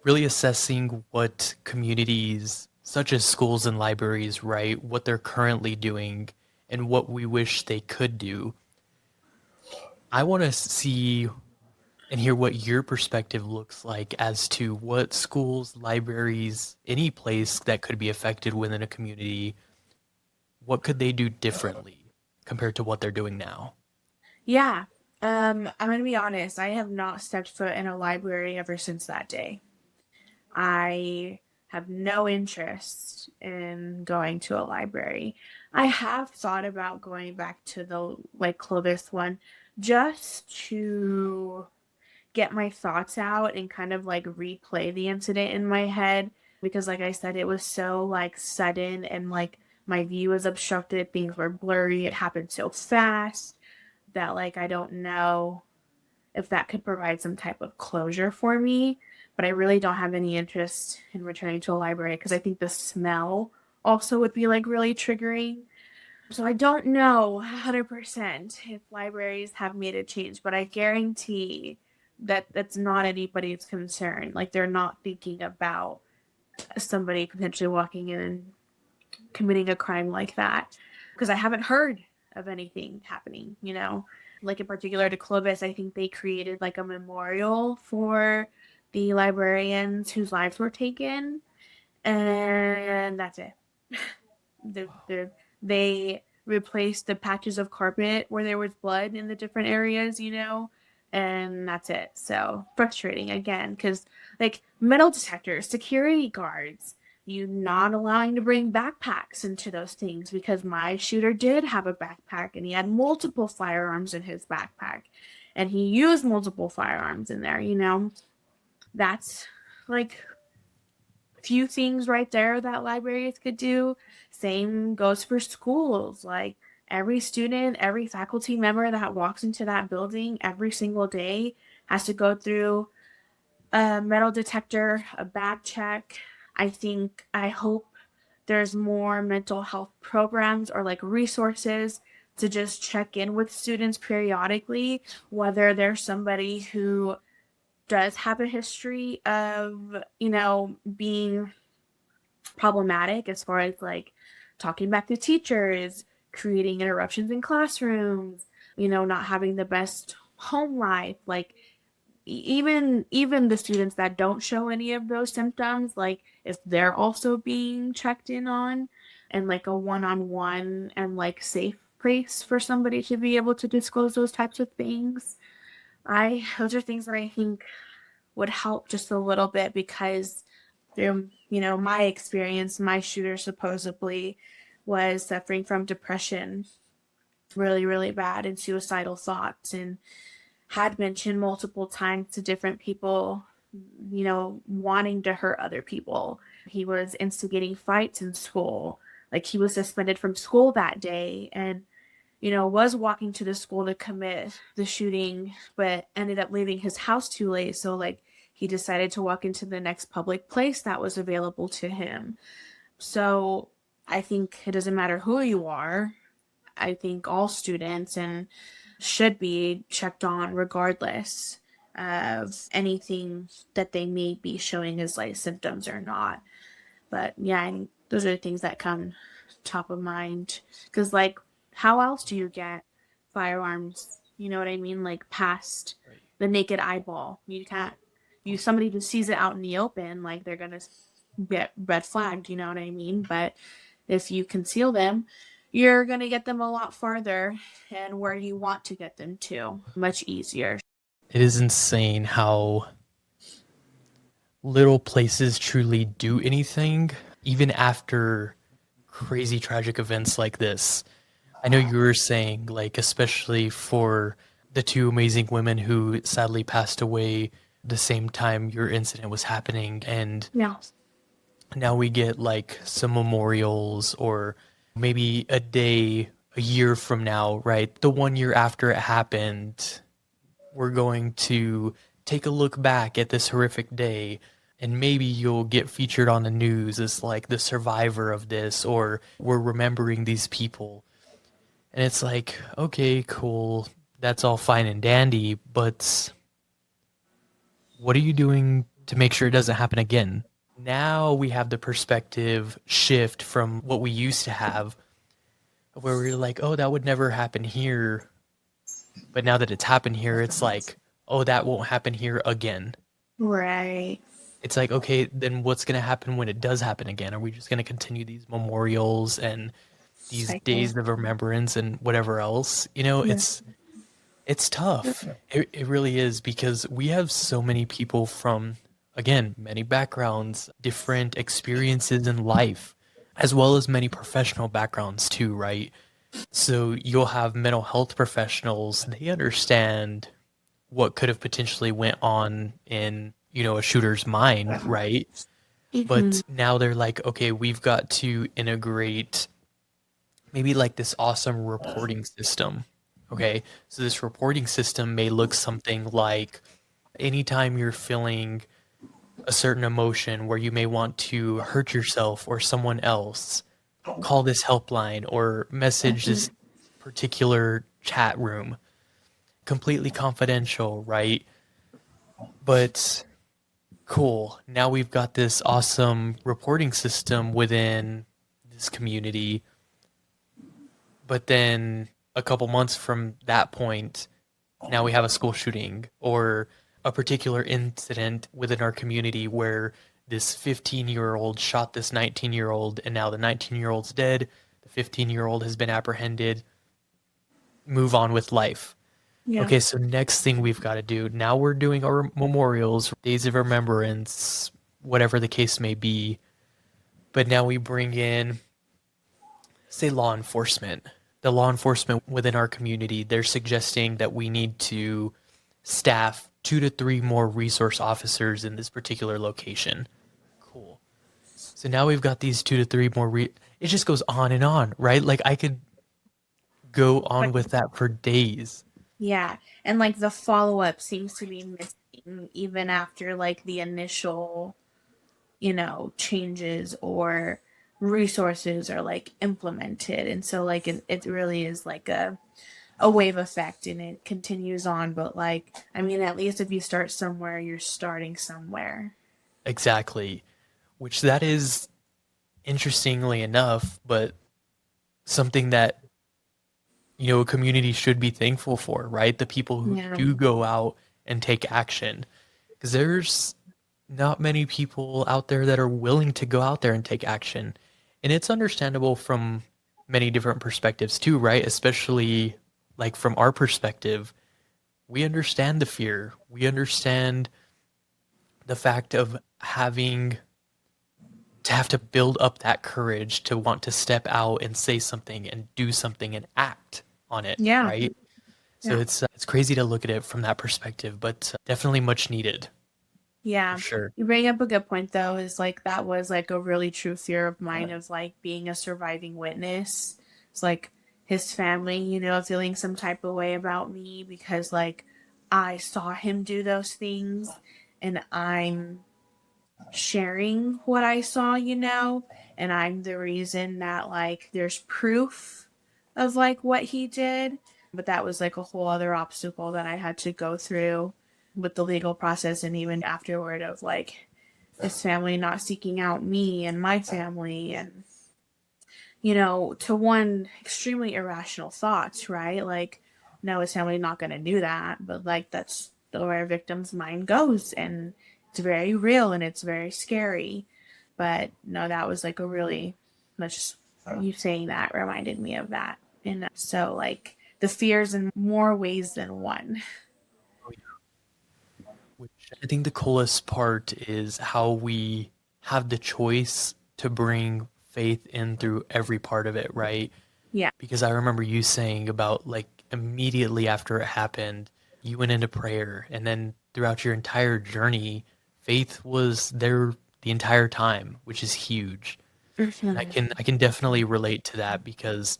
really assessing what communities such as schools and libraries, right, what they're currently doing and what we wish they could do. I want to see and hear what your perspective looks like as to what schools, libraries, any place that could be affected within a community, what could they do differently compared to what they're doing now?
Yeah. I'm gonna be honest, I have not stepped foot in a library ever since that day. I have no interest in going to a library. I have thought about going back to the like Clovis one, just to get my thoughts out and kind of like replay the incident in my head, because like I said, it was so like sudden, and like my view was obstructed, things were blurry, it happened so fast that like I don't know if that could provide some type of closure for me. But I really don't have any interest in returning to a library, because I think the smell also would be like really triggering. So I don't know 100% if libraries have made a change, but I guarantee that that's not anybody's concern. Like they're not thinking about somebody potentially walking in and committing a crime like that, because I haven't heard of anything happening, you know? Like in particular to Clovis, I think they created like a memorial for the librarians whose lives were taken, and that's it. They replaced the patches of carpet where there was blood in the different areas, you know, and that's it. So frustrating again, because like metal detectors, security guards, you not allowing to bring backpacks into those things, because my shooter did have a backpack and he had multiple firearms in his backpack, and he used multiple firearms in there, you know. That's like few things right there that libraries could do. Same goes for schools. Like every student, every faculty member that walks into that building every single day has to go through a metal detector, a back check. I hope there's more mental health programs or like resources to just check in with students periodically, whether there's somebody who does have a history of, you know, being problematic as far as like talking back to teachers, creating interruptions in classrooms, you know, not having the best home life, like even the students that don't show any of those symptoms, like if they're also being checked in on, and like a one-on-one and like safe place for somebody to be able to disclose those types of things. Those are things that I think would help just a little bit because through, my experience, my shooter supposedly was suffering from depression really, really bad and suicidal thoughts, and had mentioned multiple times to different people, wanting to hurt other people. He was instigating fights in school. Like he was suspended from school that day and, was walking to the school to commit the shooting, but ended up leaving his house too late. So, like, he decided to walk into the next public place that was available to him. So, I think it doesn't matter who you are. I think all students and should be checked on regardless of anything that they may be showing as like symptoms or not. But yeah, I think those are the things that come top of mind. Because, like, how else do you get firearms? You know what I mean? Like, past
Right.
the naked eyeball. You can't, somebody just sees it out in the open, like, they're going to get red flagged, you know what I mean? But if you conceal them, you're going to get them a lot farther and where you want to get them to much easier.
It is insane how little places truly do anything, even after crazy tragic events like this. I know you were saying, like, especially for the two amazing women who sadly passed away the same time your incident was happening, and
Yeah.
now we get like some memorials, or maybe a day, a year from now, right? The 1 year after it happened, we're going to take a look back at this horrific day, and maybe you'll get featured on the news as like the survivor of this, or we're remembering these people. And it's like, okay, cool. That's all fine and dandy, but what are you doing to make sure it doesn't happen again? Now we have the perspective shift from what we used to have, where we're like, oh, that would never happen here. But now that it's happened here, it's like, oh, that won't happen here again.
Right.
It's like, okay, then what's going to happen when it does happen again? Are we just going to continue these memorials and these
Cycle.
days of remembrance and whatever else? You know,
Yeah.
it's tough. It really is, because we have so many people from, again, many backgrounds, different experiences in life, as well as many professional backgrounds too, right? So you'll have mental health professionals, they understand what could have potentially went on in, a shooter's mind, right?
Mhm.
But now they're like, okay, we've got to integrate maybe like this awesome reporting system. Okay, so this reporting system may look something like, anytime you're feeling a certain emotion where you may want to hurt yourself or someone else, call this helpline or message this particular chat room. Completely confidential, right? But cool. Now we've got this awesome reporting system within this community. But then a couple months from that point, now we have a school shooting or a particular incident within our community where this 15-year-old shot this 19-year-old, and now the 19-year-old's dead. The 15-year-old has been apprehended. Move on with life.
Yeah.
Okay, so next thing we've got to do, now we're doing our memorials, days of remembrance, whatever the case may be. But now we bring in, say, law enforcement. The law enforcement within our community, they're suggesting that we need to staff 2 to 3 more resource officers in this particular location. Cool. So now we've got these 2 to 3 more. It just goes on and on, right? Like I could go on
But
with that for days.
yeah, and like the follow up seems to be missing even after like the initial, changes or resources are like implemented. And so like it really is like a wave effect and it continues on. But like, I mean, at least if you start somewhere, you're starting somewhere.
Exactly. Which that is, interestingly enough, but something that, a community should be thankful for, right? The people who
Yeah.
do go out and take action. Because there's not many people out there that are willing to go out there and take action. And it's understandable from many different perspectives too, right? Especially like from our perspective, we understand the fear. We understand the fact of having to have to build up that courage to want to step out and say something and do something and act on it,
Yeah.
right? So
Yeah.
it's crazy to look at it from that perspective, but definitely much needed for
Yeah.
sure.
You bring up a good point though, is like that was like a really true fear of mine of like being a surviving witness. It's like his family, feeling some type of way about me because like I saw him do those things and I'm sharing what I saw, and I'm the reason that like there's proof of like what he did. But that was like a whole other obstacle that I had to go through with the legal process and even afterward of like his family not seeking out me and my family and to one extremely irrational thoughts, right? Like, no, his family not going to do that, but like that's where a victim's mind goes, and it's very real and it's very scary. But no, that was like a really much you saying that reminded me of that, and so like the fears in more ways than one.
Oh, yeah. Which I think the coolest part is how we have the choice to bring faith in through every part of it, right?
Yeah,
Because I remember you saying about like immediately after it happened, you went into prayer, and then throughout your entire journey, faith was there the entire time, which is huge. And I can definitely relate to that because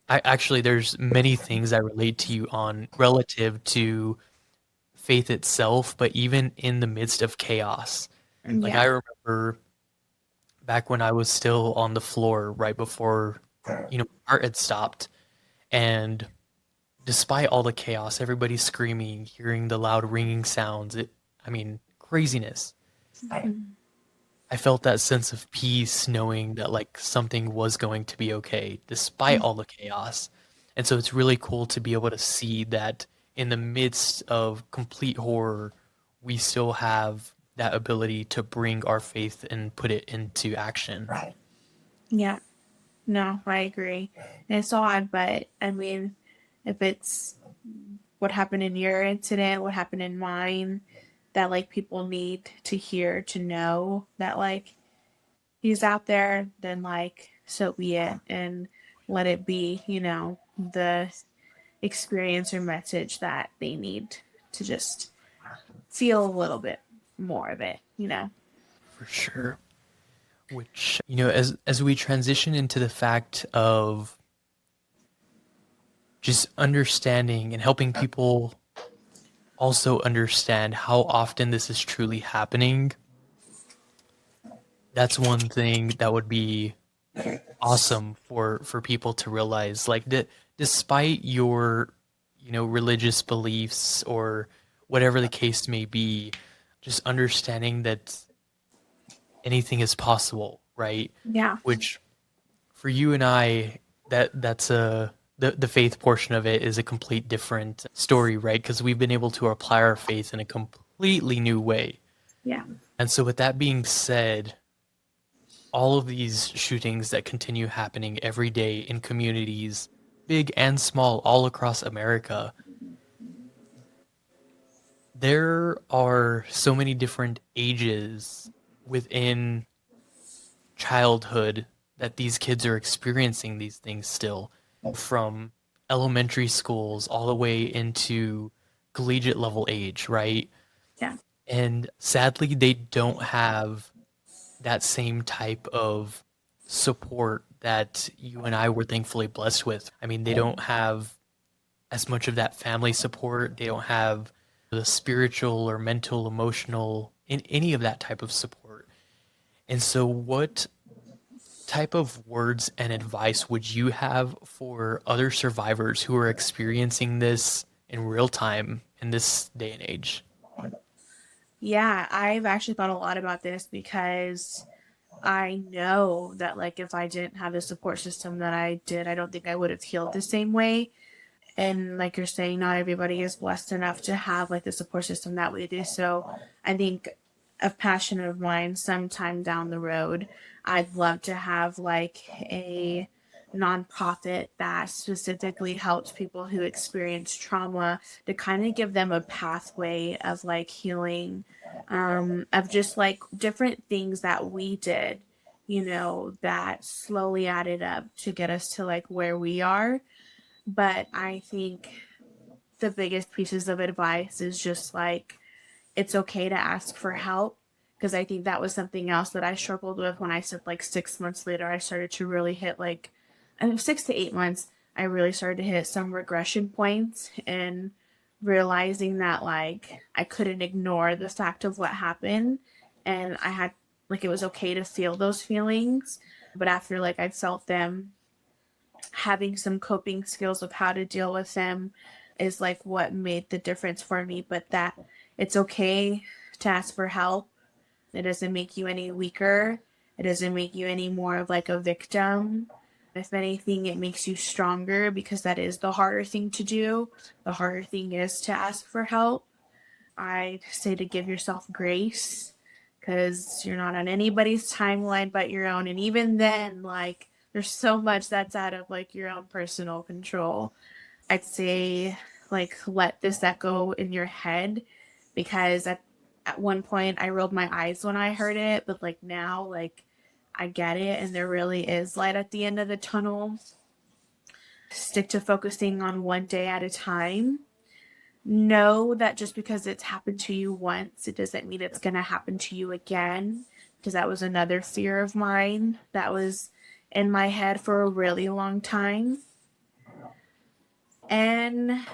I actually there's many things I relate to you on relative to faith itself, but even in the midst of chaos. Like
yeah,
I remember back when I was still on the floor right before, my heart had stopped. And despite all the chaos, everybody screaming, hearing the loud ringing sounds, craziness. I felt that sense of peace knowing that like something was going to be okay despite all the chaos. And so it's really cool to be able to see that in the midst of complete horror, we still have that ability to bring our faith and put it into action.
yeah. No, I agree. And it's odd, but I mean, if it's what happened in your incident, what happened in mine, that like people need to hear to know that like he's out there, then like so be it and let it be, the experience or message that they need to just feel a little bit more of it.
For sure. Which, as we transition into the fact of just understanding and helping people also understand how often this is truly happening, that's one thing that would be awesome for people to realize. Like that, despite your, religious beliefs or whatever the case may be, just understanding that anything is possible, right?
Yeah.
Which for you and I, that's the faith portion of it is a complete different story, right? Because we've been able to apply our faith in a completely new way.
Yeah.
And so with that being said, all of these shootings that continue happening every day in communities, big and small, all across America, there are so many different ages within childhood that these kids are experiencing these things still, from elementary schools all the way into collegiate level age, right?
Yeah.
And sadly, they don't have that same type of support that you and I were thankfully blessed with. I mean, they don't have as much of that family support. They don't have the spiritual or mental, emotional, in any of that type of support. And so, what type of words and advice would you have for other survivors who are experiencing this in real time in this day and age?
Yeah, I've actually thought a lot about this because I know that like if I didn't have the support system that I did, I don't think I would have healed the same way. And like you're saying, not everybody is blessed enough to have like the support system that we do. So I think a passion of mine sometime down the road, I'd love to have like a nonprofit that specifically helps people who experience trauma to kind of give them a pathway of like healing, of just like different things that we did, that slowly added up to get us to like where we are. But I think the biggest pieces of advice is just like, it's okay to ask for help, because I think that was something else that I struggled with when I said like 6 months later I started to really hit like, I think 6 to 8 months I really started to hit some regression points, and realizing that like I couldn't ignore the fact of what happened, and I had like, it was okay to feel those feelings, but after like I felt them, having some coping skills of how to deal with them is like what made the difference for me. But that it's okay to ask for help. It doesn't make you any weaker. It doesn't make you any more of like a victim. If anything, it makes you stronger, because that is the harder thing to do. The harder thing is to ask for help. I say to give yourself grace, because you're not on anybody's timeline but your own. And even then, like, there's so much that's out of like your own personal control. I'd say, like, let this echo in your head, because at one point I rolled my eyes when I heard it, but like now, like, I get it, and there really is light at the end of the tunnel. Stick to focusing on one day at a time. Know that just because it's happened to you once, it doesn't mean it's going to happen to you again, because that was another fear of mine that was in my head for a really long time. And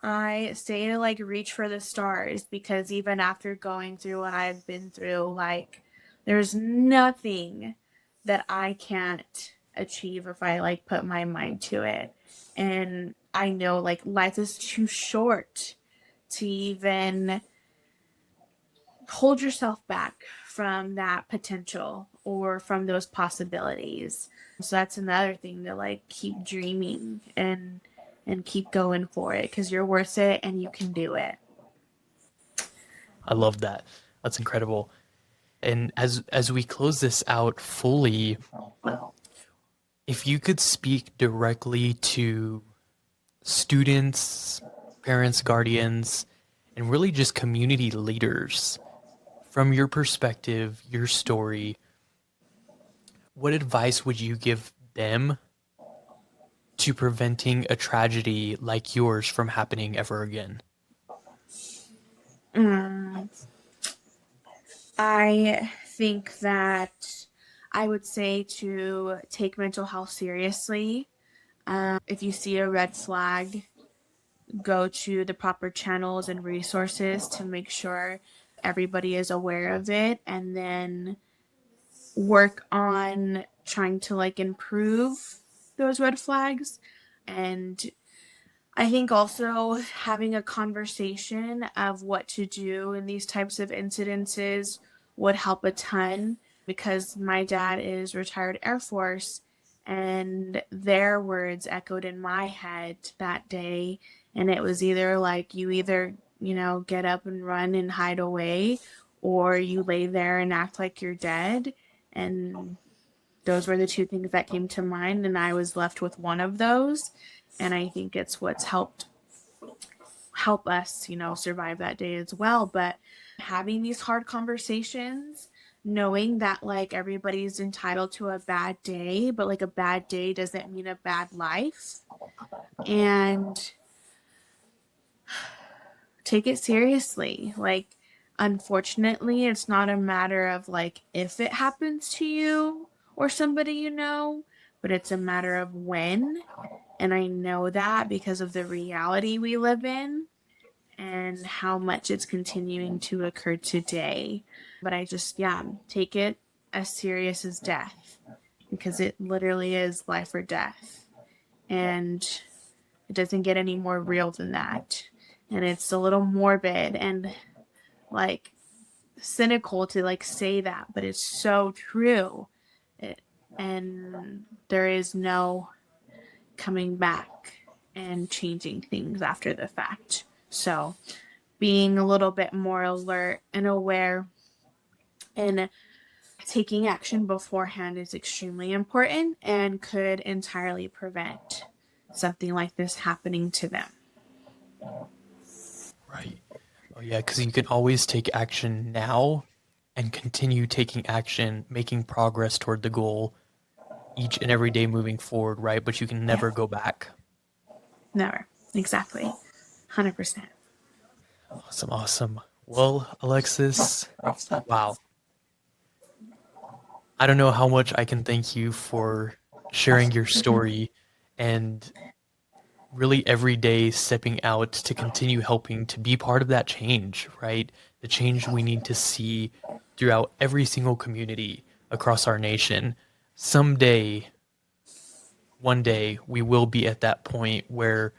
I say to like reach for the stars, because even after going through what I've been through, like, there's nothing that I can't achieve if I like put my mind to it. And I know like life is too short to even hold yourself back from that potential or from those possibilities. So that's another thing, to like keep dreaming and keep going for it, because you're worth it and you can do it.
I love that. That's incredible. And as we close this out fully, if you could speak directly to students, parents, guardians, and really just community leaders, from your perspective, your story, what advice would you give them to preventing a tragedy like yours from happening ever again?
Mm, I think that I would say to take mental health seriously. If you see a red flag, go to the proper channels and resources to make sure everybody is aware of it, and then work on trying to like improve those red flags. And I think also having a conversation of what to do in these types of incidences would help a ton, because my dad is retired Air Force, and their words echoed in my head that day. And it was either like, you either, get up and run and hide away, or you lay there and act like you're dead. And those were the two things that came to mind, and I was left with one of those. And I think it's what's help us, survive that day as well. But having these hard conversations, knowing that like everybody's entitled to a bad day, but like a bad day doesn't mean a bad life. And take it seriously. Like, unfortunately, it's not a matter of like if it happens to you or somebody but it's a matter of when. And I know that because of the reality we live in and how much it's continuing to occur today. But I just, yeah, take it as serious as death, because it literally is life or death. And it doesn't get any more real than that. And it's a little morbid and like cynical to like say that, but it's so true. And there is no coming back and changing things after the fact. So being a little bit more alert and aware, and taking action beforehand is extremely important and could entirely prevent something like this happening to them.
Right. Oh, yeah, because you can always take action now and continue taking action, making progress toward the goal each and every day moving forward, right? But you can
Yeah,
never go back.
never. Exactly. 100%.
Awesome, awesome. Well, Alexis, wow. I don't know how much I can thank you for sharing your story and really every day stepping out to continue helping to be part of that change, right? The change we need to see throughout every single community across our nation. Someday, one day, we will be at that point where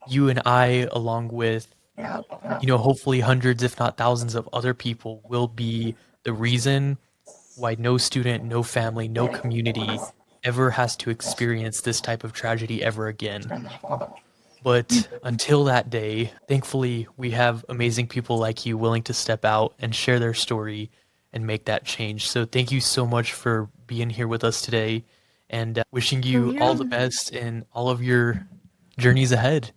you and I, along with, hopefully hundreds, if not thousands of other people, will be the reason why no student, no family, no community ever has to experience this type of tragedy ever again. But until that day, thankfully, we have amazing people like you willing to step out and share their story and make that change. So thank you so much for being here with us today and wishing
Oh,
you all
yeah.
the best in all of your journeys ahead.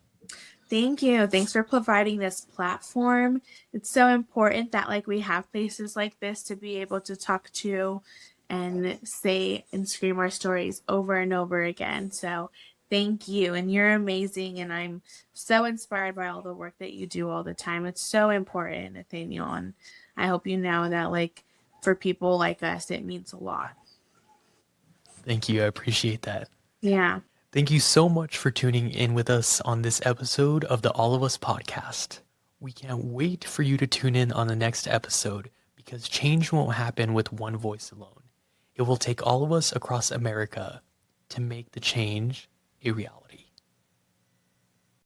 Thank you. Thanks for providing this platform. It's so important that we have places like this to be able to talk to and say and scream our stories over and over again. So thank you. And you're amazing. And I'm so inspired by all the work that you do all the time. It's so important, Nathaniel. And I hope you know that for people like us, it means a lot.
Thank you. I appreciate that.
Yeah.
Thank you so much for tuning in with us on this episode of the All of Us podcast. We can't wait for you to tune in on the next episode because change won't happen with one voice alone. It will take all of us across America to make the change a reality.